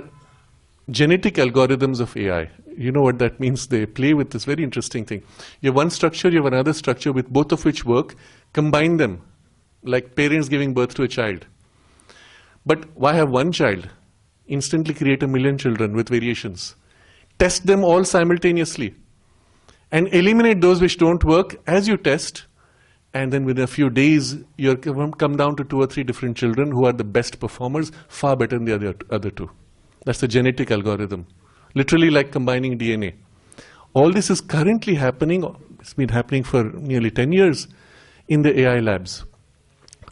genetic algorithms of AI. You know what that means? They play with this very interesting thing. You have one structure, you have another structure, with both of which work. Combine them, like parents giving birth to a child. But why have one child? Instantly create 1,000,000 children with variations. Test them all simultaneously. And eliminate those which don't work as you test. And then within a few days, you come down to 2 or 3 different children who are the best performers, far better than the other 2. That's the genetic algorithm. Literally like combining DNA. All this is currently happening. It's been happening for nearly 10 years in the AI labs.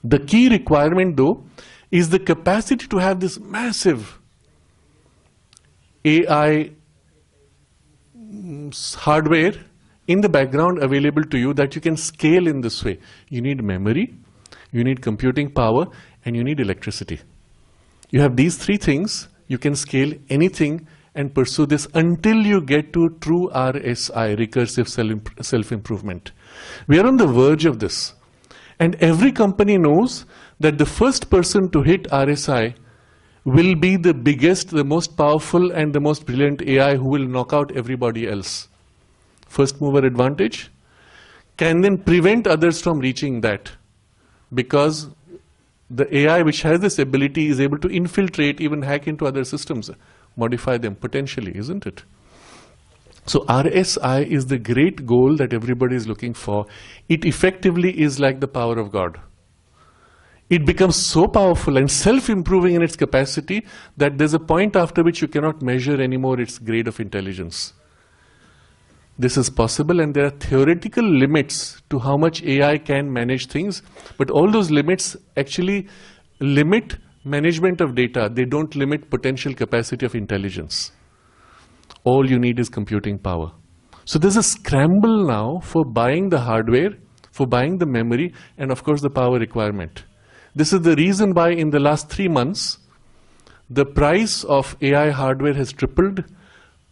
The key requirement, though, is the capacity to have this massive AI hardware in the background available to you that you can scale in this way. You need memory, you need computing power, and you need electricity. You have these 3 things, you can scale anything and pursue this until you get to true RSI, recursive self-improvement. We are on the verge of this. And every company knows that the first person to hit RSI will be the biggest, the most powerful, and the most brilliant AI who will knock out everybody else. First mover advantage can then prevent others from reaching that, because the AI which has this ability is able to infiltrate, even hack into other systems, modify them potentially, isn't it? So RSI is the great goal that everybody is looking for. It effectively is like the power of God. It becomes so powerful and self-improving in its capacity that there's a point after which you cannot measure anymore its grade of intelligence. This is possible, and there are theoretical limits to how much AI can manage things, but all those limits actually limit management of data. They don't limit potential capacity of intelligence. All you need is computing power. So there's a scramble now for buying the hardware, for buying the memory, and of course the power requirement. This is the reason why in the last 3 months, the price of AI hardware has tripled,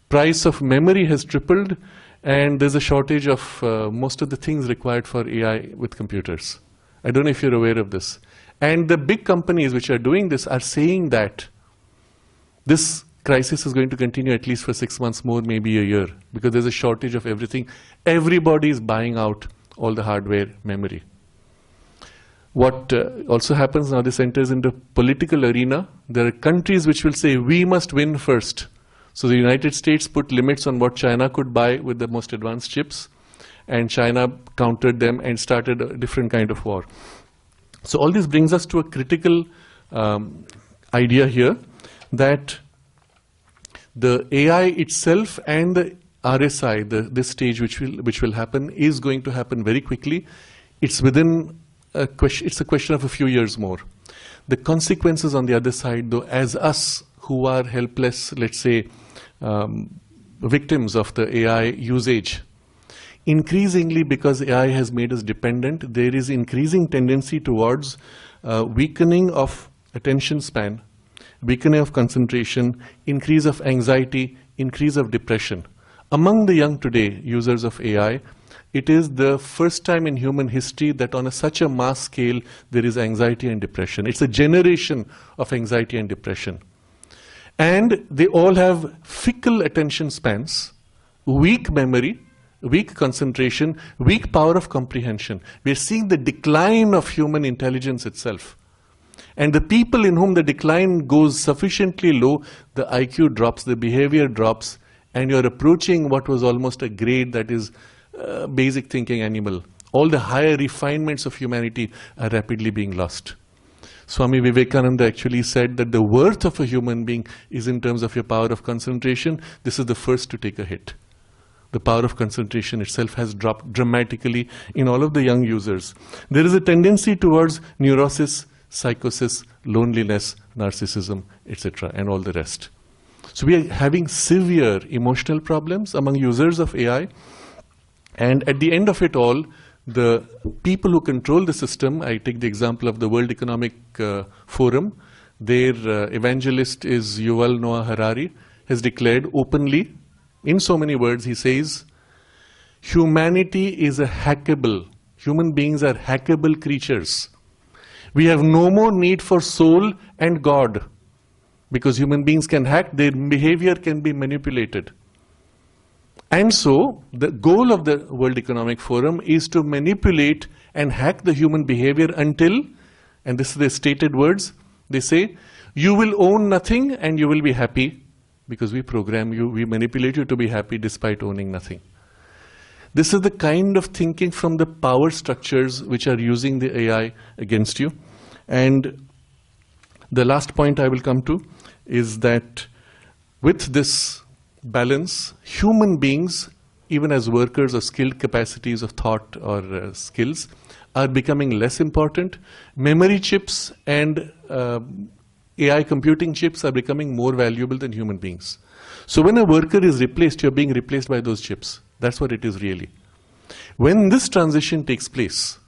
price of memory has tripled, and there's a shortage of most of the things required for AI with computers. I don't know if you're aware of this. And the big companies which are doing this are saying that this crisis is going to continue at least for 6 months more, maybe a year, because there's a shortage of everything. Everybody is buying out all the hardware memory. What also happens now, this enters into political arena. There are countries which will say, we must win first. So the United States put limits on what China could buy with the most advanced chips, and China countered them and started a different kind of war. So all this brings us to a critical idea here, that the AI itself and the RSI, this stage which will happen, is going to happen very quickly. It's within a question. It's a question of a few years more. The consequences on the other side, though, as us who are helpless, let's say, victims of the AI usage, increasingly, because AI has made us dependent, there is increasing tendency towards weakening of attention span, weakening of concentration, increase of anxiety, increase of depression. Among the young today, users of AI, it is the first time in human history that on such a mass scale there is anxiety and depression. It's a generation of anxiety and depression. And they all have fickle attention spans, weak memory, weak concentration, weak power of comprehension. We're seeing the decline of human intelligence itself. And the people in whom the decline goes sufficiently low, the IQ drops, the behavior drops, and you're approaching what was almost a grade that is basic thinking animal. All the higher refinements of humanity are rapidly being lost. Swami Vivekananda actually said that the worth of a human being is in terms of your power of concentration. This is the first to take a hit. The power of concentration itself has dropped dramatically in all of the young users. There is a tendency towards neurosis, psychosis, loneliness, narcissism, etc., and all the rest. So we are having severe emotional problems among users of AI. And at the end of it all, the people who control the system, I take the example of the World Economic Forum, their evangelist is Yuval Noah Harari, has declared openly, in so many words, he says, humanity is a hackable, human beings are hackable creatures. We have no more need for soul and God, because human beings can hack, their behavior can be manipulated. And so, the goal of the World Economic Forum is to manipulate and hack the human behavior until, and this is their stated words, they say, you will own nothing and you will be happy, because we program you, we manipulate you to be happy despite owning nothing. This is the kind of thinking from the power structures which are using the AI against you. And the last point I will come to is that with this balance, human beings, even as workers of skilled capacities of thought or skills, are becoming less important. Memory chips and AI computing chips are becoming more valuable than human beings. So when a worker is replaced, you're being replaced by those chips. That's what it is really. When this transition takes place,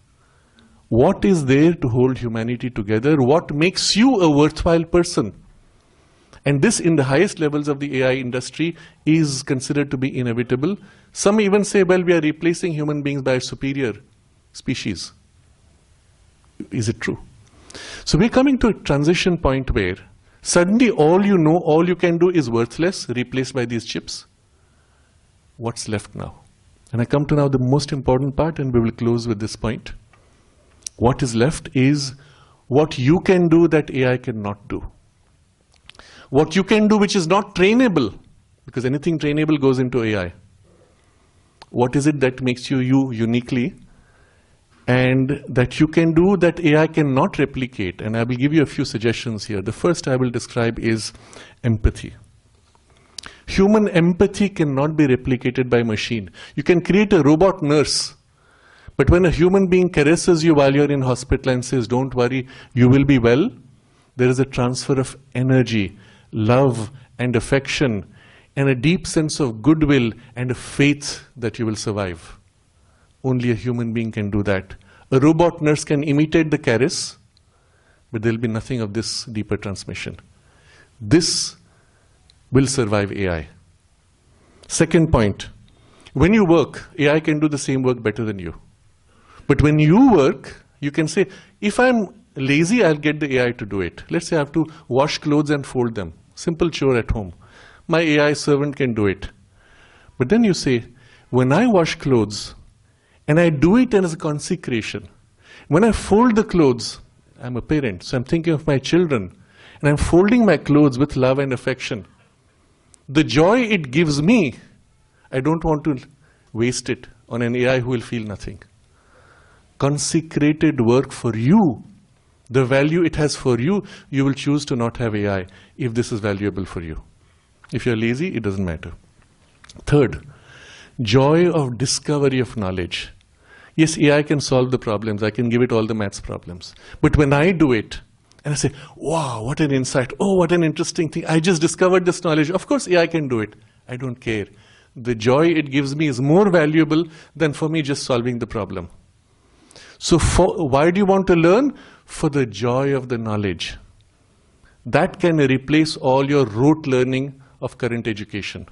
what is there to hold humanity together? What makes you a worthwhile person? And this, in the highest levels of the AI industry, is considered to be inevitable. Some even say, well, we are replacing human beings by a superior species. Is it true? So we're coming to a transition point where suddenly all you know, all you can do is worthless, replaced by these chips. What's left now? And I come to now the most important part, and we will close with this point. What is left is what you can do that AI cannot do. What you can do which is not trainable, because anything trainable goes into AI. What is it that makes you you uniquely, and that you can do that AI cannot replicate? And I will give you a few suggestions here. The first I will describe is empathy. Human empathy cannot be replicated by machine. You can create a robot nurse, but when a human being caresses you while you're in hospital and says, don't worry, you will be well, there is a transfer of energy, love and affection, and a deep sense of goodwill and a faith that you will survive. Only a human being can do that. A robot nurse can imitate the caress, but there will be nothing of this deeper transmission. This will survive AI. Second point, when you work, AI can do the same work better than you. But when you work, you can say, if I'm lazy, I'll get the AI to do it. Let's say I have to wash clothes and fold them. Simple chore at home. my AI servant can do it. But then you say, when I wash clothes, and I do it as a consecration, when I fold the clothes, I'm a parent, so I'm thinking of my children, and I'm folding my clothes with love and affection. The joy it gives me, I don't want to waste it on an AI who will feel nothing. Consecrated work for you, the value it has for you, you will choose to not have AI if this is valuable for you. If you're lazy, it doesn't matter. Third, joy of discovery of knowledge. Yes, AI can solve the problems. I can give it all the maths problems. But when I do it, and I say, wow, what an insight. Oh, what an interesting thing. I just discovered this knowledge. Of course, AI can do it. I don't care. The joy it gives me is more valuable than for me just solving the problem. So why do you want to learn? For the joy of the knowledge. That can replace all your rote learning of current education.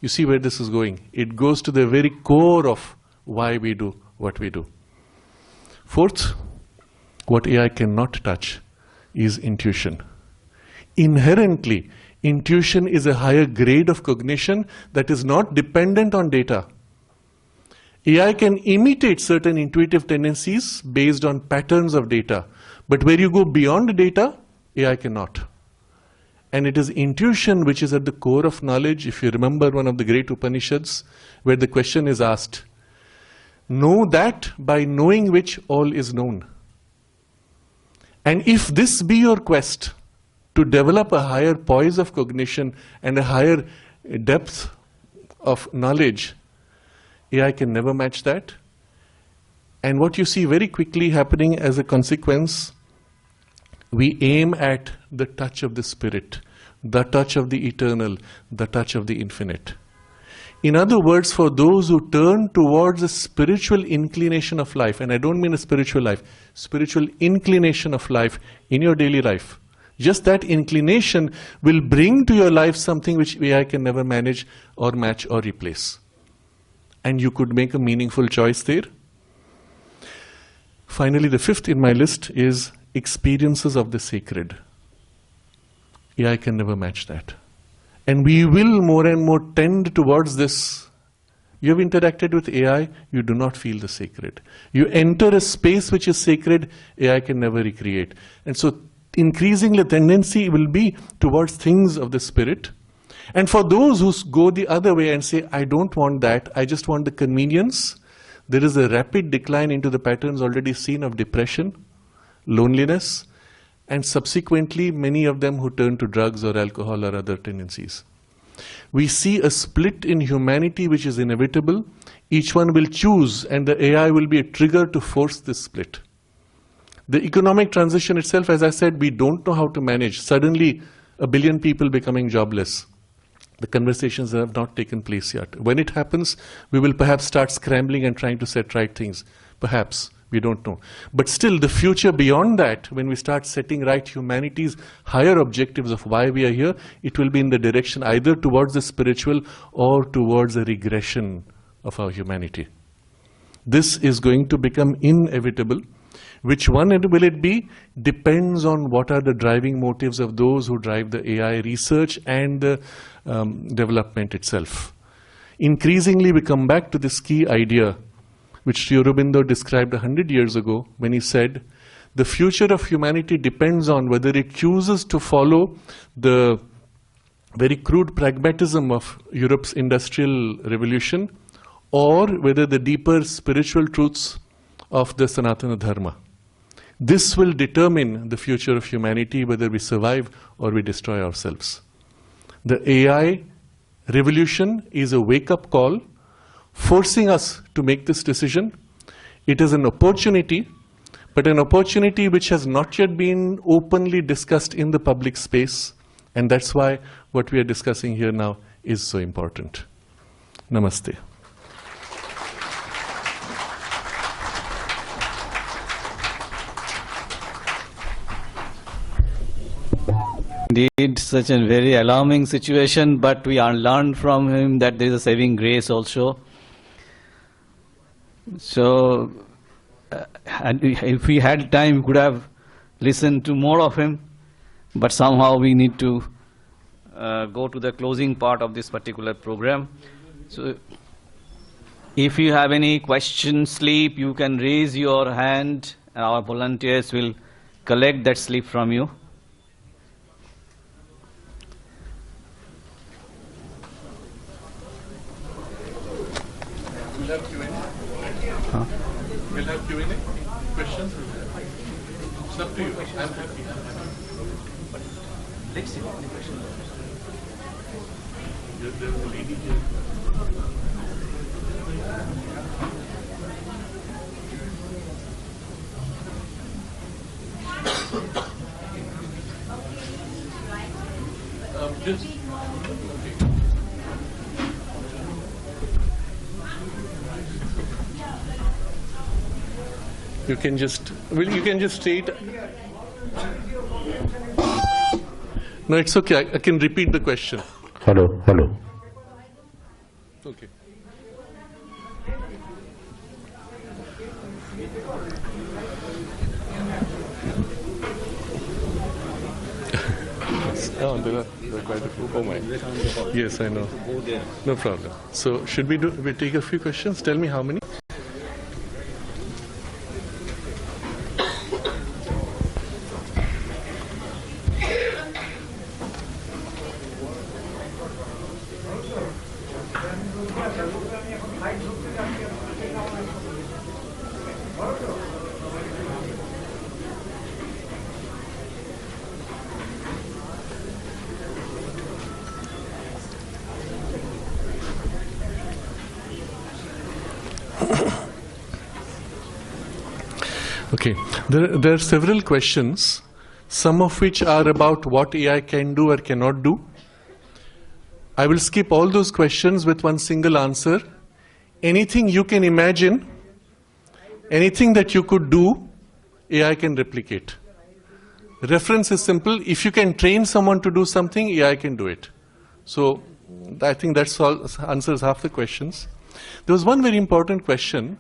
You see where this is going. It goes to the very core of why we do what we do. Fourth, what AI cannot touch is intuition. Inherently, intuition is a higher grade of cognition that is not dependent on data. AI can imitate certain intuitive tendencies based on patterns of data, but where you go beyond data, AI cannot. And it is intuition which is at the core of knowledge. If you remember one of the great Upanishads, where the question is asked, know that by knowing which all is known. And if this be your quest to develop a higher poise of cognition and a higher depth of knowledge, AI can never match that. And what you see very quickly happening as a consequence, we aim at the touch of the spirit, the touch of the eternal, the touch of the infinite. In other words, for those who turn towards a spiritual inclination of life, and I don't mean a spiritual life, spiritual inclination of life in your daily life, just that inclination will bring to your life something which AI can never manage or match or replace. And you could make a meaningful choice there. Finally, the fifth in my list is experiences of the sacred. AI can never match that. And we will more and more tend towards this. You have interacted with AI, you do not feel the sacred. You enter a space which is sacred, AI can never recreate. And so increasingly the tendency will be towards things of the spirit. And for those who go the other way and say, I don't want that, I just want the convenience, there is a rapid decline into the patterns already seen of depression, loneliness, and subsequently many of them who turn to drugs or alcohol or other tendencies. We see a split in humanity which is inevitable. Each one will choose, and the AI will be a trigger to force this split. The economic transition itself, as I said, we don't know how to manage. Suddenly, 1 billion people becoming jobless. The conversations have not taken place yet. When it happens, we will perhaps start scrambling and trying to set right things. Perhaps. We don't know. But still, the future beyond that, when we start setting right humanity's higher objectives of why we are here, it will be in the direction either towards the spiritual or towards a regression of our humanity. This is going to become inevitable. Which one will it be? Depends on what are the driving motives of those who drive the AI research and the development itself. Increasingly, we come back to this key idea which Sri Aurobindo described 100 years ago when he said, the future of humanity depends on whether it chooses to follow the very crude pragmatism of Europe's industrial revolution or whether the deeper spiritual truths of the Sanatana Dharma. This will determine the future of humanity, whether we survive or we destroy ourselves. The AI revolution is a wake-up call forcing us to make this decision. It is an opportunity, but an opportunity which has not yet been openly discussed in the public space, and that's why what we are discussing here now is so important. Namaste. Indeed, such a very alarming situation, but we are learned from him that there is a saving grace also. So, if we had time, we could have listened to more of him, but somehow we need to go to the closing part of this particular program. So, if you have any questions, slip, you can raise your hand. Our volunteers will collect that slip from you. We'll have Q&A. We'll have Q&A. Questions? It's up to you. I'm happy. Let's see any questions. There's a lady here. You can just state. No, it's okay. I can repeat the question. Hello. Okay. Oh, there are quite a few. Oh my. Yes, I know. No problem. So, should we take a few questions? Tell me how many. Okay, there are several questions, some of which are about what AI can do or cannot do. I will skip all those questions with one single answer. Anything you can imagine, anything that you could do, AI can replicate. Reference is simple. If you can train someone to do something, AI can do it. So I think that's all answers half the questions. There was one very important question.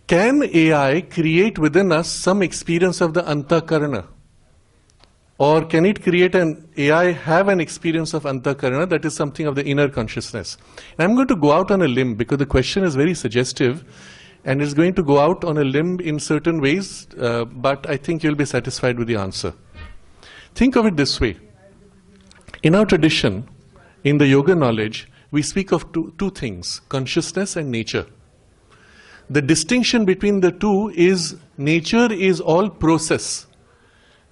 Can AI create within us some experience of the antakarana? Or can it create AI have an experience of antakarana, that is something of the inner consciousness? And I'm going to go out on a limb because the question is very suggestive and it's going to go out on a limb in certain ways, but I think you'll be satisfied with the answer. Think of it this way. In our tradition, in the yoga knowledge, we speak of two things, consciousness and nature. The distinction between the two is nature is all process.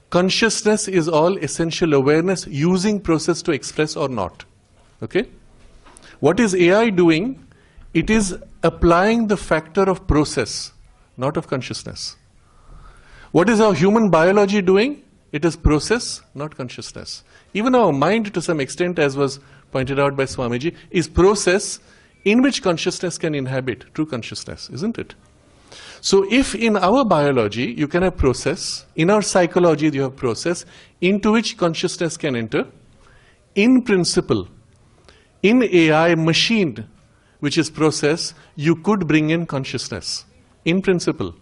Consciousness is all essential awareness using process to express or not. Okay? What is AI doing? It is applying the factor of process, not of consciousness. What is our human biology doing? It is process, not consciousness. Even our mind, to some extent, as was pointed out by Swamiji, is process in which consciousness can inhabit, true consciousness, isn't it? So if in our biology you can have process, in our psychology you have process, into which consciousness can enter, in principle, in AI machine, which is process, you could bring in consciousness, in principle.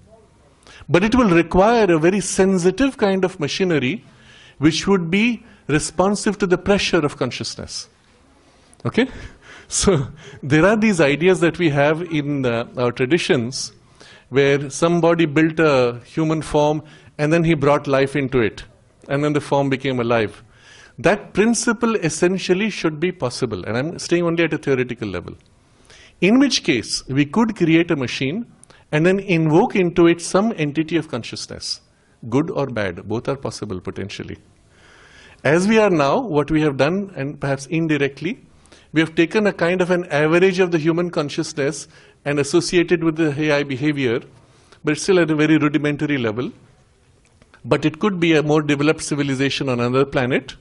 But it will require a very sensitive kind of machinery, which would be responsive to the pressure of consciousness. Okay? So there are these ideas that we have in our traditions where somebody built a human form and then he brought life into it and then the form became alive. That principle essentially should be possible, and I'm staying only at a theoretical level. In which case we could create a machine and then invoke into it some entity of consciousness, good or bad, both are possible potentially. As we are now, what we have done, and perhaps indirectly, we have taken a kind of an average of the human consciousness and associated with the AI behavior, but still at a very rudimentary level. But it could be a more developed civilization on another planet,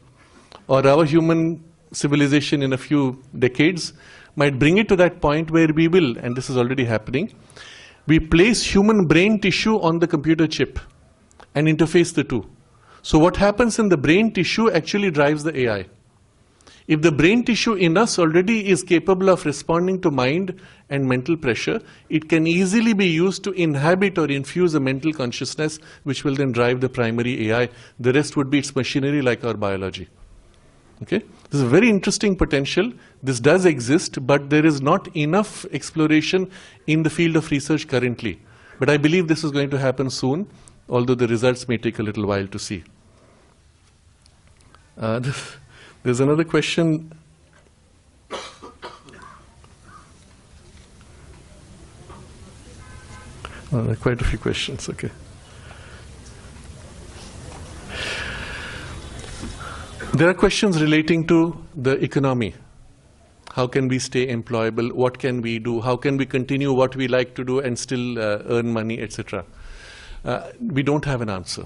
or our human civilization in a few decades might bring it to that point where we will, and this is already happening, we place human brain tissue on the computer chip and interface the two. So what happens in the brain tissue actually drives the AI. If the brain tissue in us already is capable of responding to mind and mental pressure, it can easily be used to inhabit or infuse a mental consciousness, which will then drive the primary AI. The rest would be its machinery like our biology. Okay? This is a very interesting potential. This does exist, but there is not enough exploration in the field of research currently. But I believe this is going to happen soon, although the results may take a little while to see. There's another question. There are quite a few questions, okay. There are questions relating to the economy. How can we stay employable? What can we do? How can we continue what we like to do and still earn money, etc.? We don't have an answer.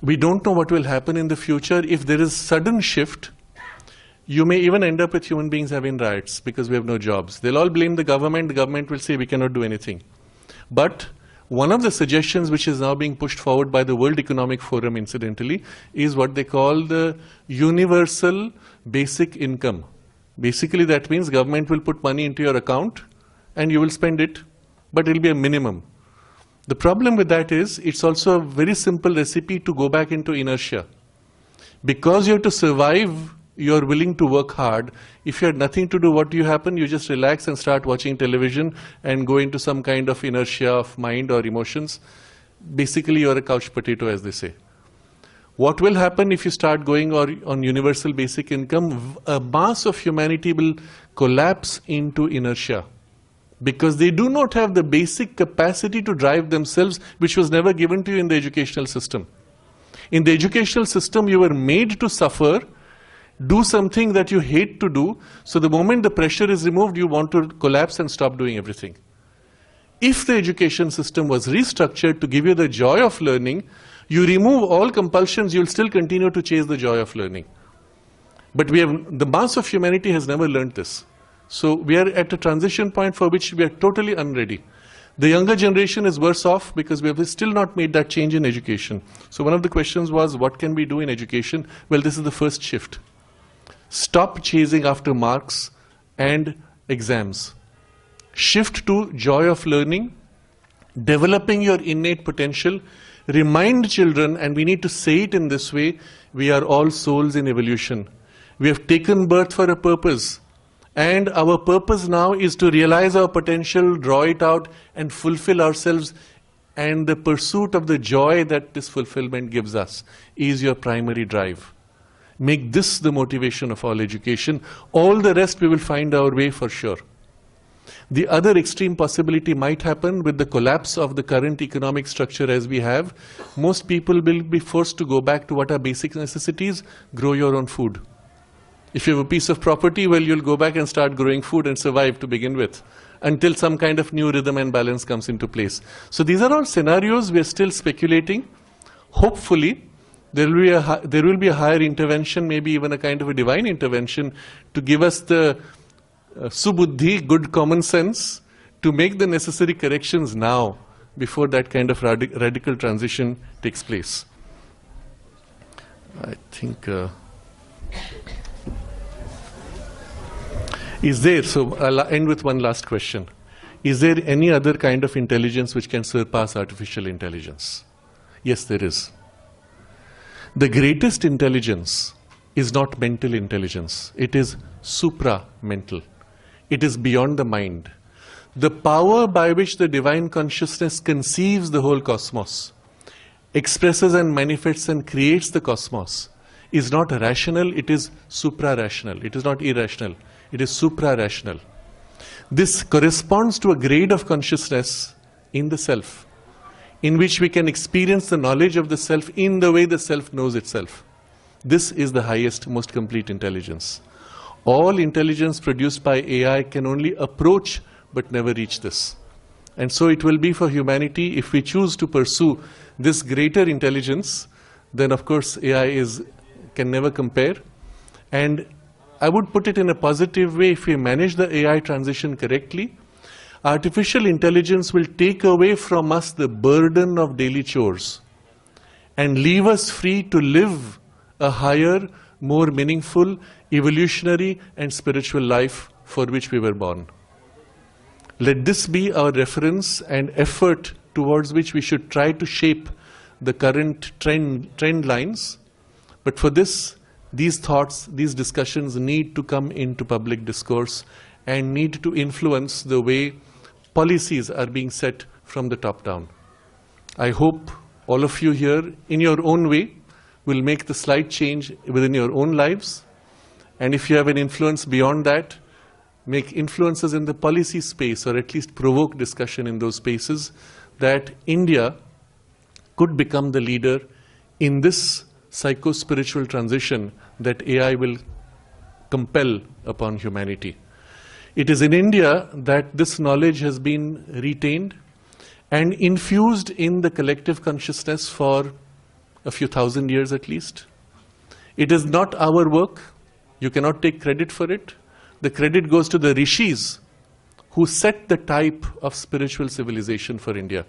We don't know what will happen in the future. If there is sudden shift, you may even end up with human beings having riots because we have no jobs. They'll all blame the government. The government will say we cannot do anything. But one of the suggestions which is now being pushed forward by the World Economic Forum, incidentally, is what they call the universal basic income. Basically, that means government will put money into your account and you will spend it, but it will be a minimum. The problem with that is it's also a very simple recipe to go back into inertia. Because you have to survive, you are willing to work hard. If you had nothing to do, what do you happen? You just relax and start watching television and go into some kind of inertia of mind or emotions. Basically, you are a couch potato, as they say. What will happen if you start going on universal basic income? A mass of humanity will collapse into inertia because they do not have the basic capacity to drive themselves, which was never given to you in the educational system. In the educational system, you were made to suffer, do something that you hate to do, so the moment the pressure is removed, you want to collapse and stop doing everything. If the education system was restructured to give you the joy of learning, you remove all compulsions, you'll still continue to chase the joy of learning. But the mass of humanity has never learned this. So we are at a transition point for which we are totally unready. The younger generation is worse off because we have still not made that change in education. So one of the questions was, what can we do in education? Well, this is the first shift. Stop chasing after marks and exams. Shift to joy of learning, developing your innate potential. Remind children, and we need to say it in this way, we are all souls in evolution. We have taken birth for a purpose. And our purpose now is to realize our potential, draw it out, and fulfill ourselves. And the pursuit of the joy that this fulfillment gives us is your primary drive. Make this the motivation of all education. All the rest we will find our way for sure. The other extreme possibility might happen with the collapse of the current economic structure as we have. Most people will be forced to go back to what are basic necessities, grow your own food. If you have a piece of property, well, you'll go back and start growing food and survive to begin with, until some kind of new rhythm and balance comes into place. So these are all scenarios we are still speculating. Hopefully, there will be a higher intervention, maybe even a kind of a divine intervention to give us the subuddhi, good common sense, to make the necessary corrections now before that kind of radical transition takes place. I think... so I'll end with one last question. Is there any other kind of intelligence which can surpass artificial intelligence? Yes, there is. The greatest intelligence is not mental intelligence. It is supra-mental. It is beyond the mind. The power by which the divine consciousness conceives the whole cosmos, expresses and manifests and creates the cosmos, is not rational, it is supra-rational. It is not irrational. It is supra-rational. This corresponds to a grade of consciousness in the self, in which we can experience the knowledge of the self in the way the self knows itself. This is the highest, most complete intelligence. All intelligence produced by AI can only approach but never reach this. And so it will be for humanity, if we choose to pursue this greater intelligence, then of course AI can never compare. And I would put it in a positive way, if we manage the AI transition correctly, artificial intelligence will take away from us the burden of daily chores and leave us free to live a higher, more meaningful, evolutionary and spiritual life for which we were born. Let this be our reference and effort towards which we should try to shape the current trend lines. But for this, these thoughts, these discussions need to come into public discourse and need to influence the way policies are being set from the top down. I hope all of you here, in your own way, will make the slight change within your own lives. And if you have an influence beyond that, make influences in the policy space, or at least provoke discussion in those spaces, that India could become the leader in this psycho-spiritual transition that AI will compel upon humanity. It is in India that this knowledge has been retained and infused in the collective consciousness for a few thousand years at least. It is not our work. You cannot take credit for it. The credit goes to the rishis who set the type of spiritual civilization for India.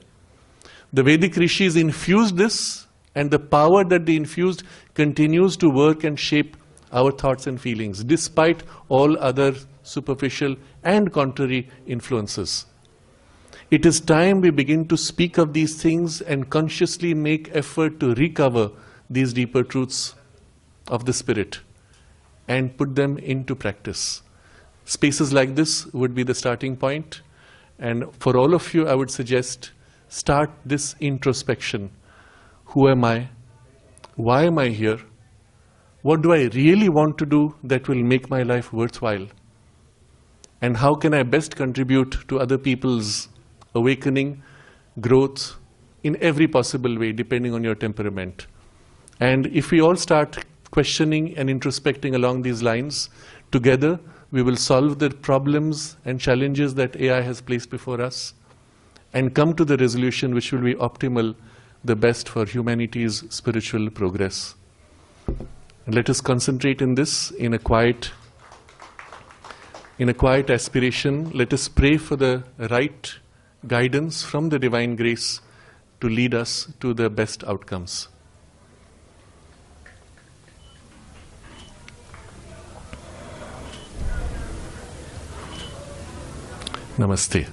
The Vedic rishis infused this, and the power that they infused continues to work and shape our thoughts and feelings, despite all other superficial and contrary influences. It is time we begin to speak of these things and consciously make effort to recover these deeper truths of the spirit and put them into practice. Spaces like this would be the starting point. And for all of you, I would suggest start this introspection. Who am I? Why am I here? What do I really want to do that will make my life worthwhile? And how can I best contribute to other people's awakening, growth, in every possible way, depending on your temperament? And if we all start questioning and introspecting along these lines, together we will solve the problems and challenges that AI has placed before us and come to the resolution which will be optimal, the best for humanity's spiritual progress. And let us concentrate in this in a quiet aspiration. Let us pray for the right guidance from the divine grace to lead us to the best outcomes. Namaste.